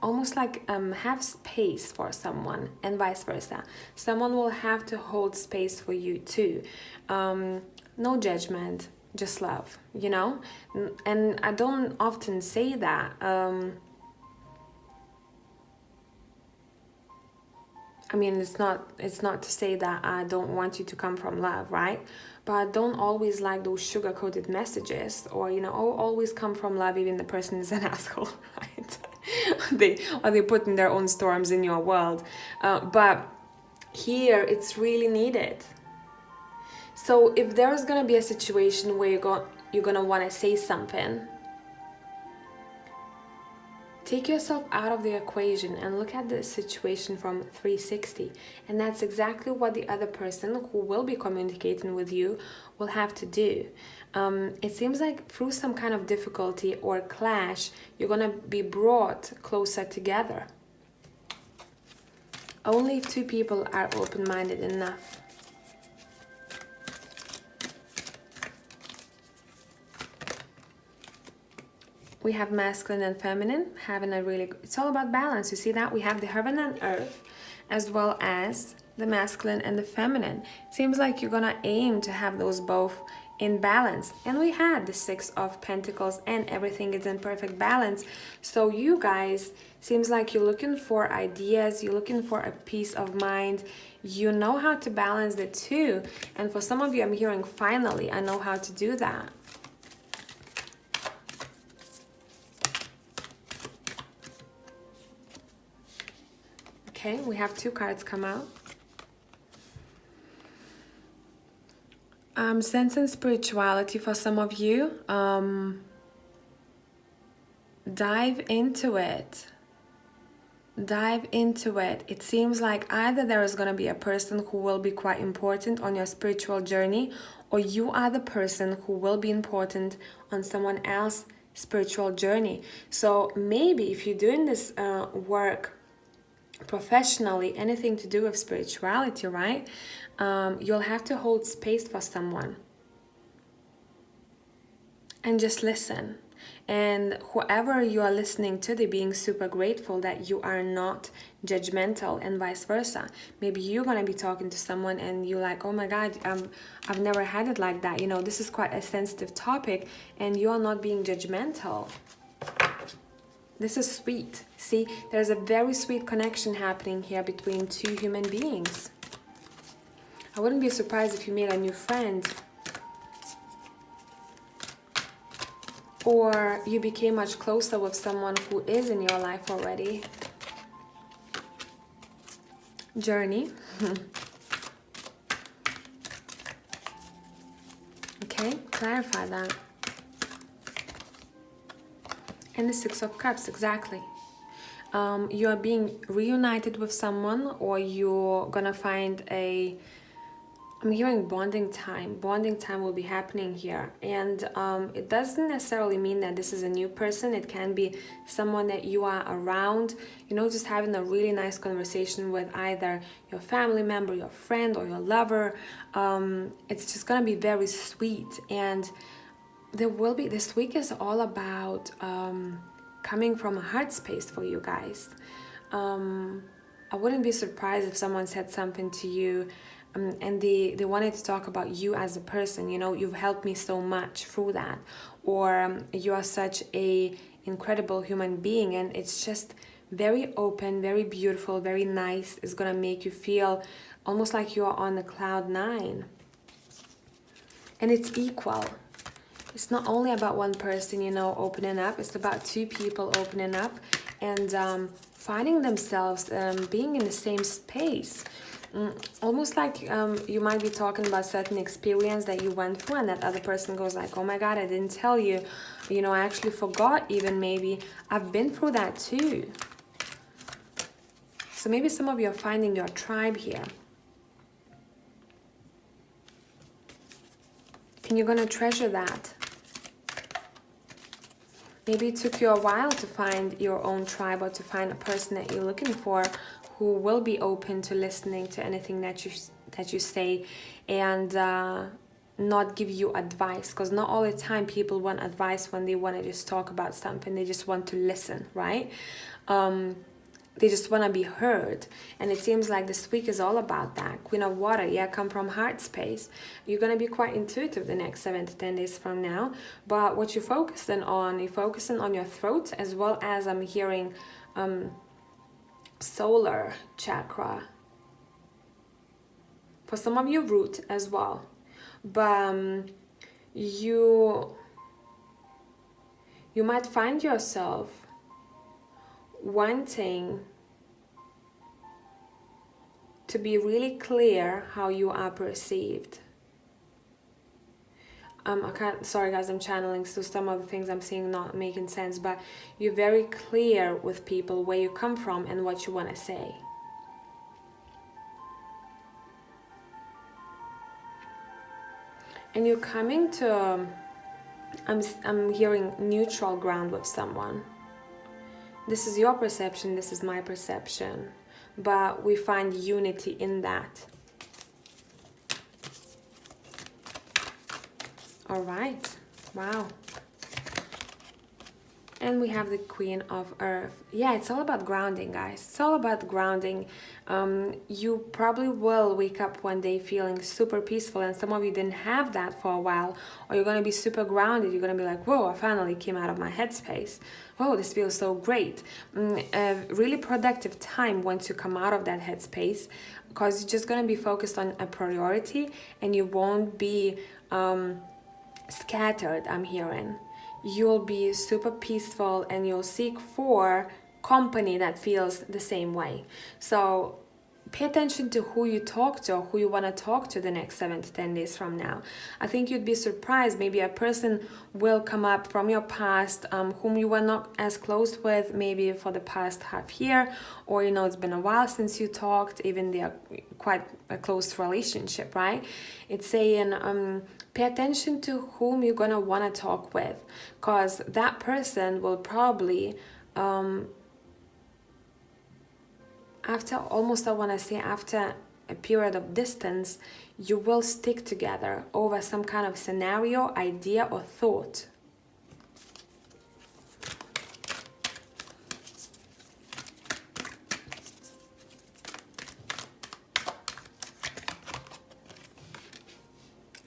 Almost like have space for someone, and vice versa. Someone will have to hold space for you too. No judgment, just love, you know? And I don't often say that. I mean, it's not to say that I don't want you to come from love, right? But don't always like those sugar-coated messages, or oh, always come from love even the person is an asshole, right? they put in their own storms in your world. But here it's really needed. So if there's gonna be a situation where you're gonna want to say something, take yourself out of the equation and look at the situation from 360. And that's exactly what the other person who will be communicating with you will have to do. It seems like through some kind of difficulty or clash, you're going to be brought closer together. Only if two people are open-minded enough. We have masculine and feminine having a really, it's all about balance. You see that? We have the heaven and earth as well as the masculine and the feminine. Seems like you're gonna aim to have those both in balance. And we had the 6 of Pentacles and everything is in perfect balance. So you guys, seems like you're looking for ideas, you're looking for a peace of mind. You know how to balance the two. And for some of you, I'm hearing, finally, I know how to do that. Okay, we have 2 cards come out. Sense and spirituality for some of you. Dive into it. Dive into it. It seems like either there is going to be a person who will be quite important on your spiritual journey, or you are the person who will be important on someone else's spiritual journey. So maybe if you're doing this work professionally, anything to do with spirituality, right? You'll have to hold space for someone and just listen. And whoever you are listening to, they're being super grateful that you are not judgmental, and vice versa. Maybe you're gonna be talking to someone and you're like, oh my God, I've never had it like that. This is quite a sensitive topic, and you're not being judgmental. This is sweet. See, there's a very sweet connection happening here between 2 human beings. I wouldn't be surprised if you made a new friend, or you became much closer with someone who is in your life already. Journey. Okay, clarify that. And the 6 of Cups, exactly. You are being reunited with someone, or you're gonna find I'm hearing bonding time. Bonding time will be happening here. And it doesn't necessarily mean that this is a new person. It can be someone that you are around, just having a really nice conversation with either your family member, your friend, or your lover. It's just gonna be very sweet. And this week is all about coming from a heart space for you guys. I wouldn't be surprised if someone said something to you and they wanted to talk about you as a person. You've helped me so much through that, or you are such a incredible human being, and it's just very open, very beautiful, very nice. It's gonna make you feel almost like you are on the cloud 9. And it's equal. It's not only about one person, opening up. It's about 2 people opening up and finding themselves being in the same space. Almost like you might be talking about certain experience that you went through, and that other person goes like, oh my God, I didn't tell you. I actually forgot even, maybe. I've been through that too. So maybe some of you are finding your tribe here. And you're going to treasure that. Maybe it took you a while to find your own tribe, or to find a person that you're looking for who will be open to listening to anything that you say, and not give you advice. Because not all the time people want advice when they want to just talk about something. They just want to listen, right? They just want to be heard. And it seems like this week is all about that. Queen of Water, yeah, come from heart space. You're going to be quite intuitive the next 7 to 10 days from now. But what you're focusing on your throat, as well as I'm hearing solar chakra. For some of you, root as well. But you might find yourself wanting to be really clear how you are perceived. Sorry guys, I'm channeling, so some of the things I'm saying not making sense, but you're very clear with people where you come from and what you want to say. And you're coming to, I'm hearing neutral ground with someone. This is your perception, this is my perception, but we find unity in that. All right, wow. And we have the Queen of Earth. Yeah, it's all about grounding, guys. It's all about grounding. You probably will wake up one day feeling super peaceful, and some of you didn't have that for a while, or you're going to be super grounded. You're going to be like, whoa, I finally came out of my headspace. Whoa, this feels so great. A really productive time once you come out of that headspace, because you're just going to be focused on a priority, and you won't be scattered, I'm hearing. You'll be super peaceful, and you'll seek for company that feels the same way. So pay attention to who you talk to, or who you want to talk to the next 7 to 10 days from now. I think you'd be surprised. Maybe a person will come up from your past whom you were not as close with, maybe for the past half year, or you know, it's been a while since you talked, even they are quite a close relationship, right? It's saying pay attention to whom you're gonna want to talk with, because that person will probably after almost, I want to say, after a period of distance, you will stick together over some kind of scenario, idea, or thought.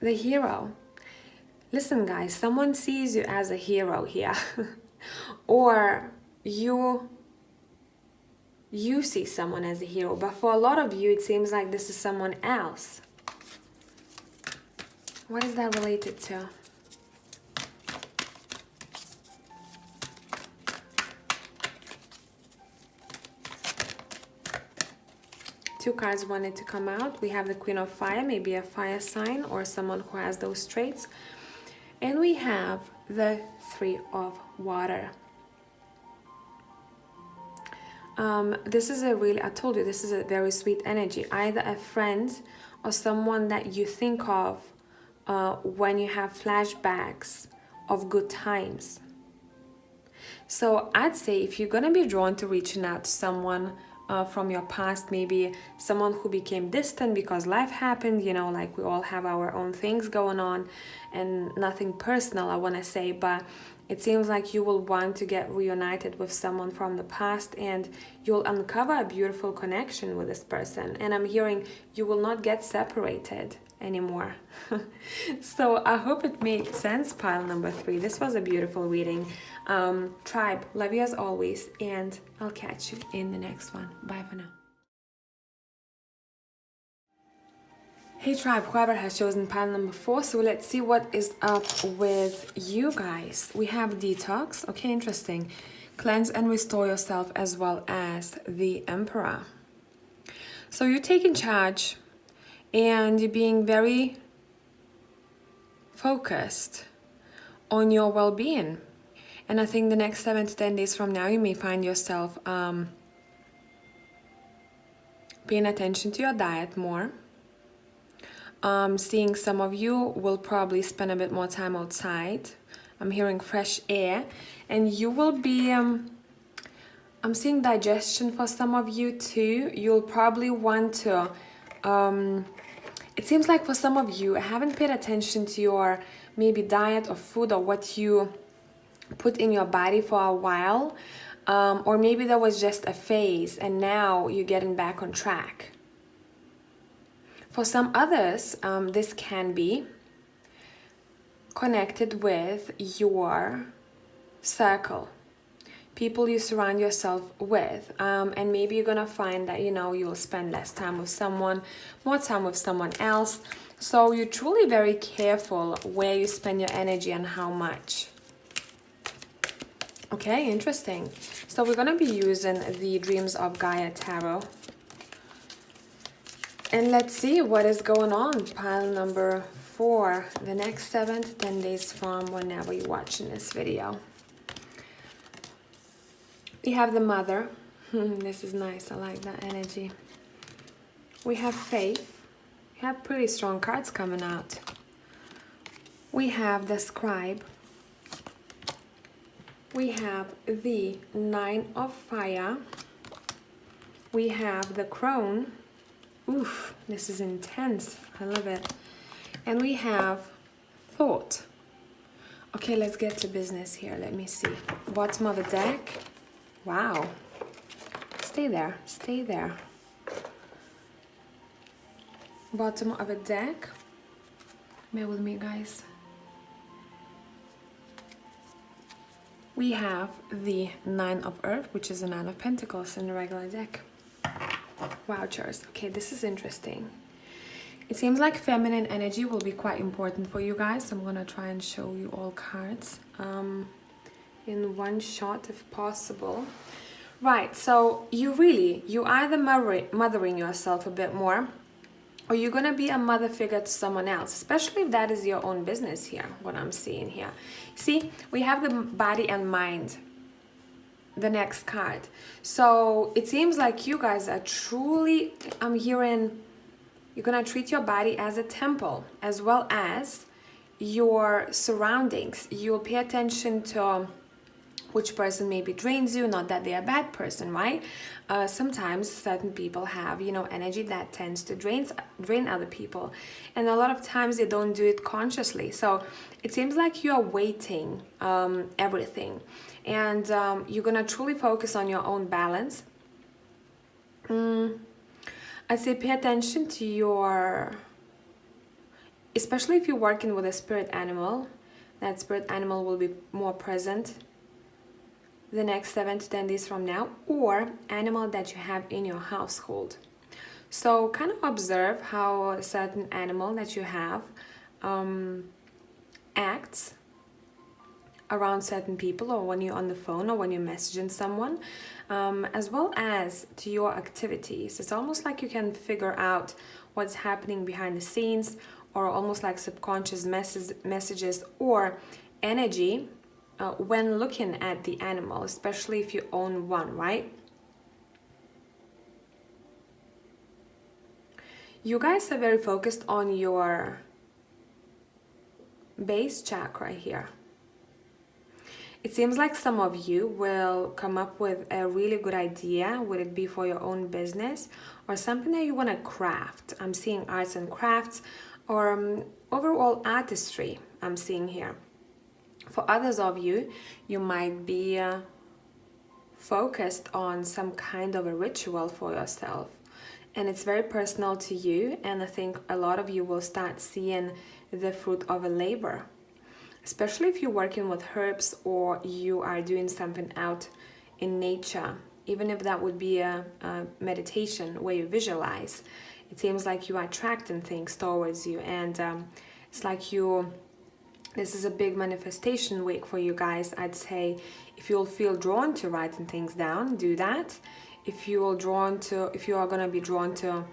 The Hero. Listen, guys, someone sees you as a hero here. Or you see someone as a hero, but for a lot of you, it seems like this is someone else. What is that related to? Two cards wanted to come out. We have the Queen of Fire, maybe a fire sign or someone who has those traits. And we have the Three of Water. This is a really, I told you, this is a very sweet energy. Either a friend or someone that you think of when you have flashbacks of good times. So I'd say if you're gonna be drawn to reaching out to someone from your past, maybe someone who became distant because life happened, you know, like we all have our own things going on, and nothing personal, I want to say, but it seems like you will want to get reunited with someone from the past, and you'll uncover a beautiful connection with this person. And I'm hearing you will not get separated anymore. So I hope it made sense, pile number 3. This was a beautiful reading. Tribe, love you as always, and I'll catch you in the next one. Bye for now. Hey tribe, whoever has chosen pile number 4, so let's see what is up with you guys. We have detox, okay, interesting. Cleanse and restore yourself, as well as the Emperor. So you're taking charge and you're being very focused on your well-being. And I think the next 7 to 10 days from now, you may find yourself paying attention to your diet more. Seeing some of you will probably spend a bit more time outside. I'm hearing fresh air, and you will be, I'm seeing digestion for some of you too. You'll probably want to, it seems like for some of you, I haven't paid attention to your maybe diet or food or what you put in your body for a while, or maybe there was just a phase and now you're getting back on track. For some others, this can be connected with your circle, people you surround yourself with, and maybe you're gonna find that, you know, you'll spend less time with someone, more time with someone else. So you're truly very careful where you spend your energy and how much. Okay, interesting. So we're gonna be using the Dreams of Gaia Tarot. And let's see what is going on. Pile number 4, the next 7 to 10 days from whenever you're watching this video. We have the Mother. This is nice, I like that energy. We have Faith. We have pretty strong cards coming out. We have the Scribe. We have the 9 of Fire. We have the Crone. Oof, this is intense. I love it. And we have Thought. Okay, let's get to business here. Let me see. Bottom of the deck. Wow. Stay there. Stay there. Bottom of a deck. Bear with me, guys. We have the 9 of Earth, which is a 9 of Pentacles in the regular deck. Vouchers. Okay, this is interesting. It seems like feminine energy will be quite important for you guys. I'm gonna try and show you all cards in one shot if possible. Right, so you either mothering yourself a bit more, or you're gonna be a mother figure to someone else, especially if that is your own business here, what I'm seeing here. See, we have the body and mind, the next card. So it seems like you guys are truly, I'm hearing, you're gonna treat your body as a temple, as well as your surroundings. You'll pay attention to which person maybe drains you, not that they're a bad person, right? Sometimes certain people have, you know, energy that tends to drain other people. And a lot of times they don't do it consciously. So it seems like you're weighting everything. And you're gonna truly focus on your own balance. I'd say pay attention to your, especially if you're working with a spirit animal, that spirit animal will be more present the next 7 to 10 days from now, or animal that you have in your household. So kind of observe how a certain animal that you have acts around certain people, or when you're on the phone, or when you're messaging someone, as well as to your activities. It's almost like you can figure out what's happening behind the scenes, or almost like subconscious messages or energy when looking at the animal, especially if you own one, right? You guys are very focused on your base chakra here. It seems like some of you will come up with a really good idea, would it be for your own business or something that you want to craft. I'm seeing arts and crafts, or overall artistry I'm seeing here. For others of you, you might be focused on some kind of a ritual for yourself, and it's very personal to you, and I think a lot of you will start seeing the fruit of a labor, especially if you're working with herbs or you are doing something out in nature, even if that would be a meditation where you visualize. It seems like you are attracting things towards you, and it's like this is a big manifestation week for you guys. I'd say if you'll feel drawn to writing things down, do that. If you are going to be drawn to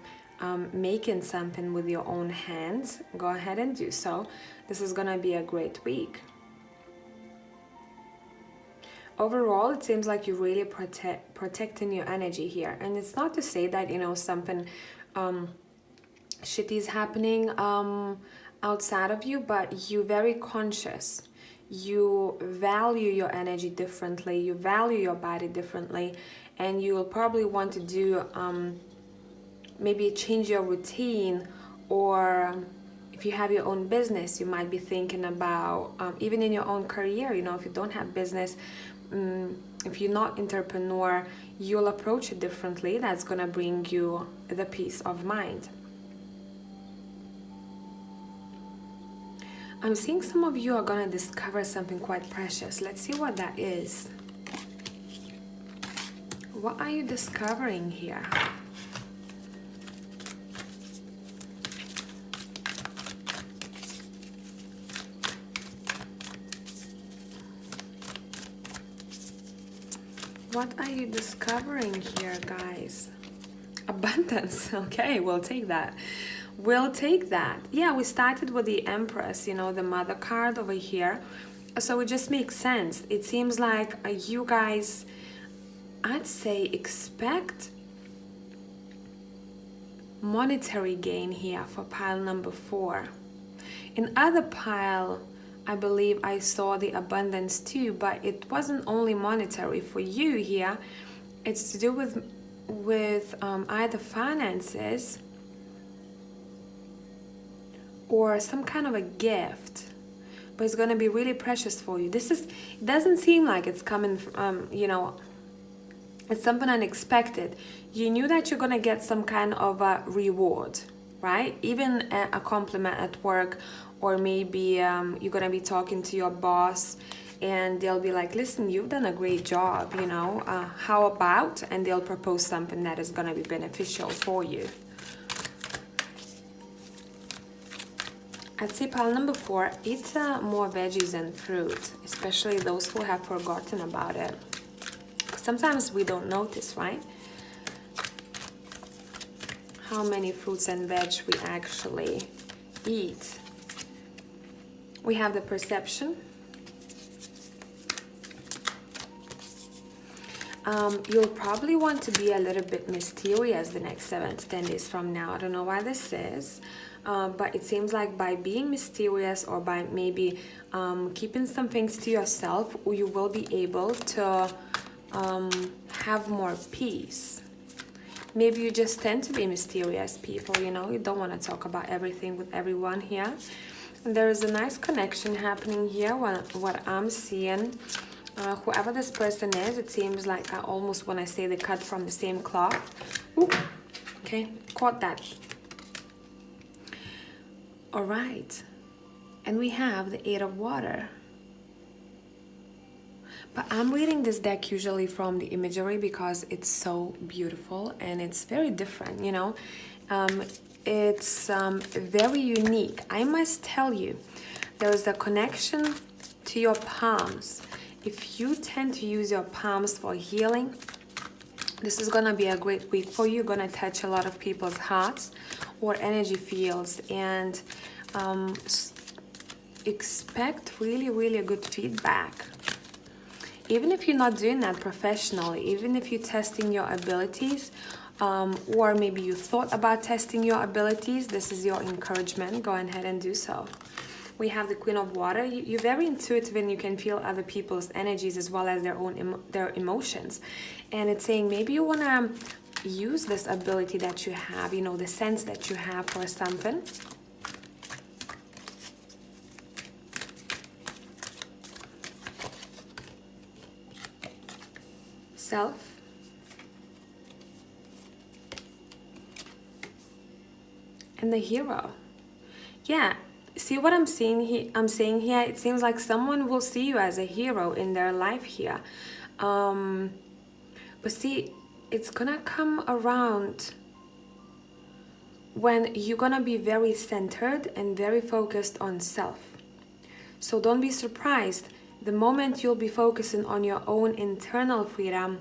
making something with your own hands, go ahead and do so. This is gonna be a great week. Overall, it seems like you're really protecting your energy here, and it's not to say that, you know, something shitty is happening outside of you, but you're very conscious. You value your energy differently, you value your body differently, and you will probably want to do maybe change your routine, or if you have your own business, you might be thinking about even in your own career, you know, if you don't have business, if you're not entrepreneur, you'll approach it differently. That's gonna bring you the peace of mind. I'm seeing some of you are gonna discover something quite precious. Let's see what that is. What are you discovering here? What are you discovering here, guys? Abundance. Okay, we'll take that. We'll take that. Yeah, we started with the Empress, you know, the Mother card over here. So it just makes sense. It seems like you guys, I'd say, expect monetary gain here for pile number 4. In other pile, I believe I saw the abundance too, but it wasn't only monetary for you here. It's to do with either finances or some kind of a gift, but it's going to be really precious for you. It doesn't seem like it's coming from, you know, it's something unexpected. You knew that you're going to get some kind of a reward, right? Even a compliment at work, or maybe you're going to be talking to your boss and they'll be like, listen, you've done a great job, you know, how about? And they'll propose something that is going to be beneficial for you. I'd say pile number 4, eat more veggies and fruit, especially those who have forgotten about it. Sometimes we don't notice, right? How many fruits and veg we actually eat. We have the perception. You'll probably want to be a little bit mysterious the next 7 to 10 days from now. I don't know why this is, but it seems like by being mysterious or by maybe keeping some things to yourself, you will be able to have more peace. Maybe you just tend to be mysterious people, you know, you don't want to talk about everything with everyone here. And there is a nice connection happening here, what I'm seeing. Whoever this person is, it seems like I almost want to say they cut from the same cloth. Ooh, okay, caught that. All right, and we have the 8 of water. But I'm reading this deck usually from the imagery because it's so beautiful and it's very different, you know. It's very unique. I must tell you, there's a connection to your palms. If you tend to use your palms for healing, this is gonna be a great week for you. You're gonna touch a lot of people's hearts or energy fields, and expect really good feedback. Even if you're not doing that professionally, even if you're testing your abilities, or maybe you thought about testing your abilities, this is your encouragement. Go ahead and do so. We have the Queen of Water. You're very intuitive and you can feel other people's energies as well as their emotions. And it's saying maybe you want to use this ability that you have, you know, the sense that you have for something. Self. And the Hero. Yeah, see what I'm seeing here? I'm saying here, it seems like someone will see you as a hero in their life here. But see, it's gonna come around when you're gonna be very centered and very focused on self. So don't be surprised. The moment you'll be focusing on your own internal freedom,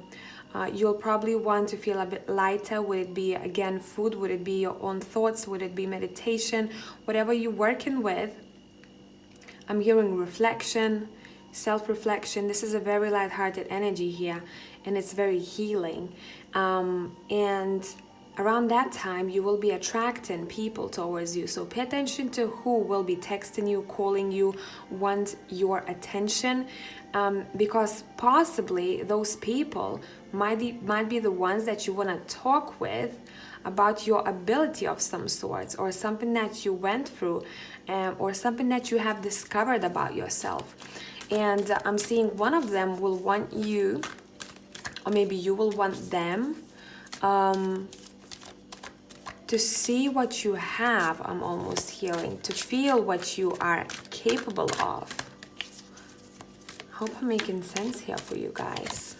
you'll probably want to feel a bit lighter. Would it be, again, food? Would it be your own thoughts? Would it be meditation? Whatever you're working with. I'm hearing reflection, self-reflection. This is a very light-hearted energy here, and it's very healing. And around that time, you will be attracting people towards you. So pay attention to who will be texting you, calling you, want your attention. Because possibly those people might be the ones that you want to talk with about your ability of some sorts, or something that you went through, or something that you have discovered about yourself. And I'm seeing one of them will want you, or maybe you will want them, to see what you have. I'm almost hearing, to feel what you are capable of. Hope I'm making sense here for you guys.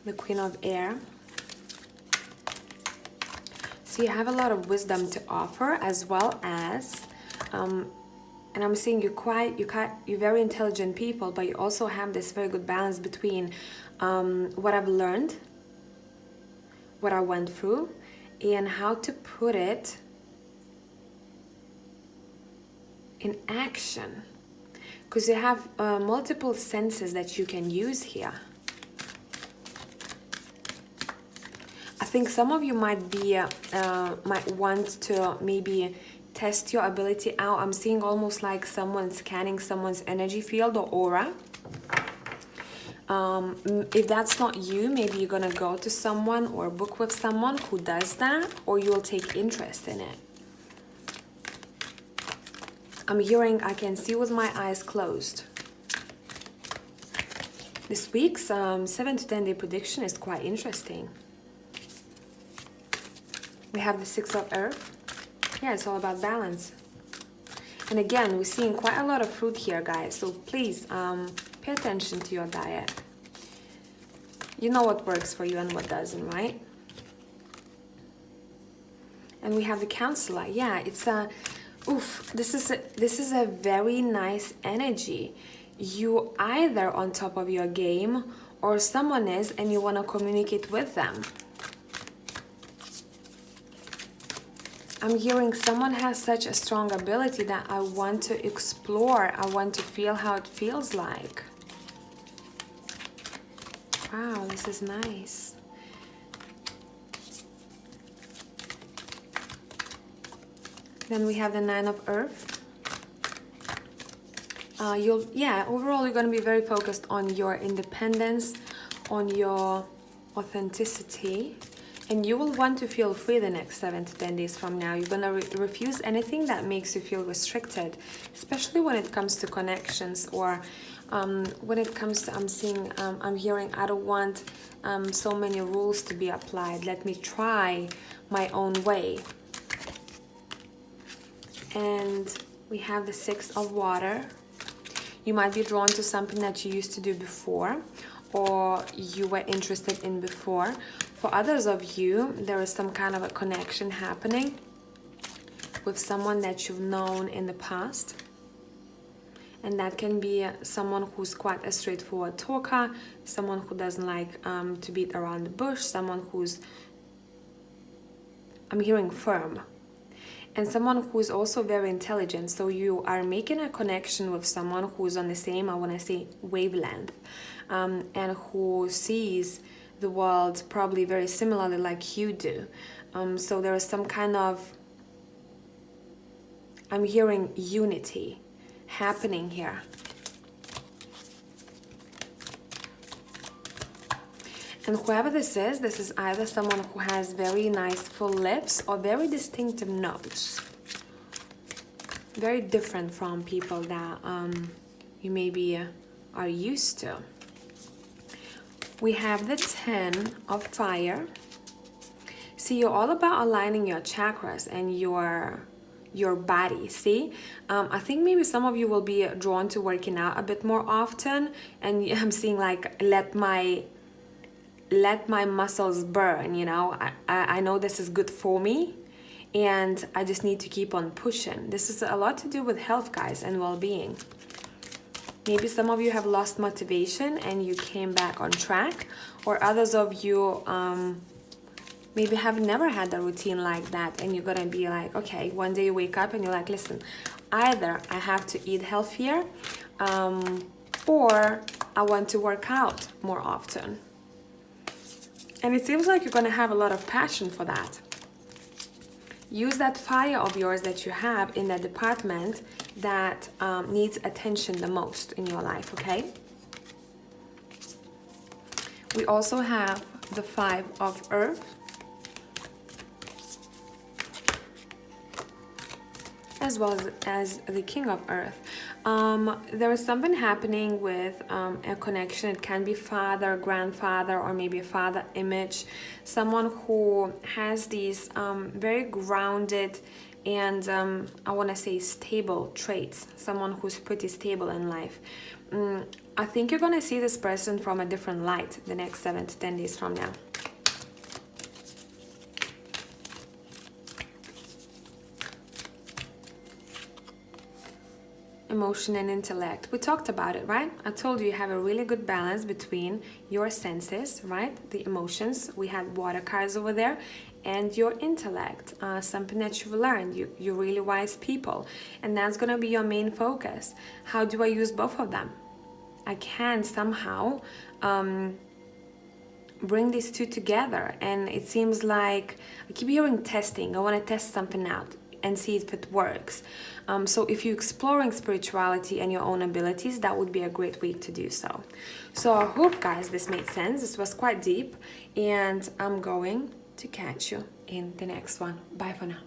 the Queen of Air. So you have a lot of wisdom to offer, as well as, and I'm seeing you're very intelligent people, but you also have this very good balance between what I've learned, what I went through, and how to put it in action. Because you have multiple senses that you can use here. I think some of you might want to maybe test your ability out. I'm seeing almost like someone scanning someone's energy field or aura. If that's not you, maybe you're gonna go to someone or book with someone who does that, or you'll take interest in it. I'm hearing, I can see with my eyes closed. This week's 7 to 10 day prediction is quite interesting. We have the 6 of Earth. Yeah, it's all about balance. And again, we're seeing quite a lot of fruit here, guys. So please pay attention to your diet. You know what works for you and what doesn't, right? And we have the Counselor. Yeah, it's a, this is a very nice energy. You either on top of your game or someone is, and you want to communicate with them. I'm hearing someone has such a strong ability that I want to explore. I want to feel how it feels like. Wow, this is nice. Then we have the 9 of Earth. Overall you're going to be very focused on your independence, on your authenticity. And you will want to feel free the next 7 to 10 days from now. You're going to refuse anything that makes you feel restricted, especially when it comes to connections, or when it comes to, I'm hearing, I don't want so many rules to be applied. Let me try my own way. And we have the 6 of Water. You might be drawn to something that you used to do before, or you were interested in before. For others of you, there is some kind of a connection happening with someone that you've known in the past. And that can be someone who's quite a straightforward talker, someone who doesn't like to beat around the bush, someone who's, I'm hearing, firm. And someone who's also very intelligent. So you are making a connection with someone who's on the same, I want to say, wavelength, and who sees the world probably very similarly like you do. So there is some kind of, I'm hearing, unity happening here. And whoever this is either someone who has very nice full lips or very distinctive nose. Very different from people that you maybe are used to. We have the 10 of Fire. See, you're all about aligning your chakras and your body. See, I think maybe some of you will be drawn to working out a bit more often, and I'm seeing like let my muscles burn, you know. I know this is good for me, and I just need to keep on pushing. This is a lot to do with health, guys, and well-being. Maybe some of you have lost motivation and you came back on track, or others of you maybe have never had a routine like that, and you're gonna be like, okay, one day you wake up and you're like, listen, either I have to eat healthier, or I want to work out more often. And it seems like you're gonna have a lot of passion for that. Use that fire of yours that you have in that department that needs attention the most in your life, okay? We also have the 5 of Earth, as well as the King of Earth. There is something happening with a connection. It can be father, grandfather, or maybe a father image. Someone who has these very grounded and I want to say stable traits. Someone who's pretty stable in life. I think you're gonna see this person from a different light the next 7 to 10 days from now. Emotion and intellect. We talked about it, right? I told you have a really good balance between your senses, right? The emotions. We had water cards over there. And your intellect, something that you've learned. You're really wise people. And that's going to be your main focus. How do I use both of them? I can somehow bring these two together. And it seems like I keep hearing testing. I want to test something out and see if it works. So if you're exploring spirituality and your own abilities, that would be a great week to do so. So I hope, guys, this made sense. This was quite deep, and I'm going to catch you in the next one. Bye for now.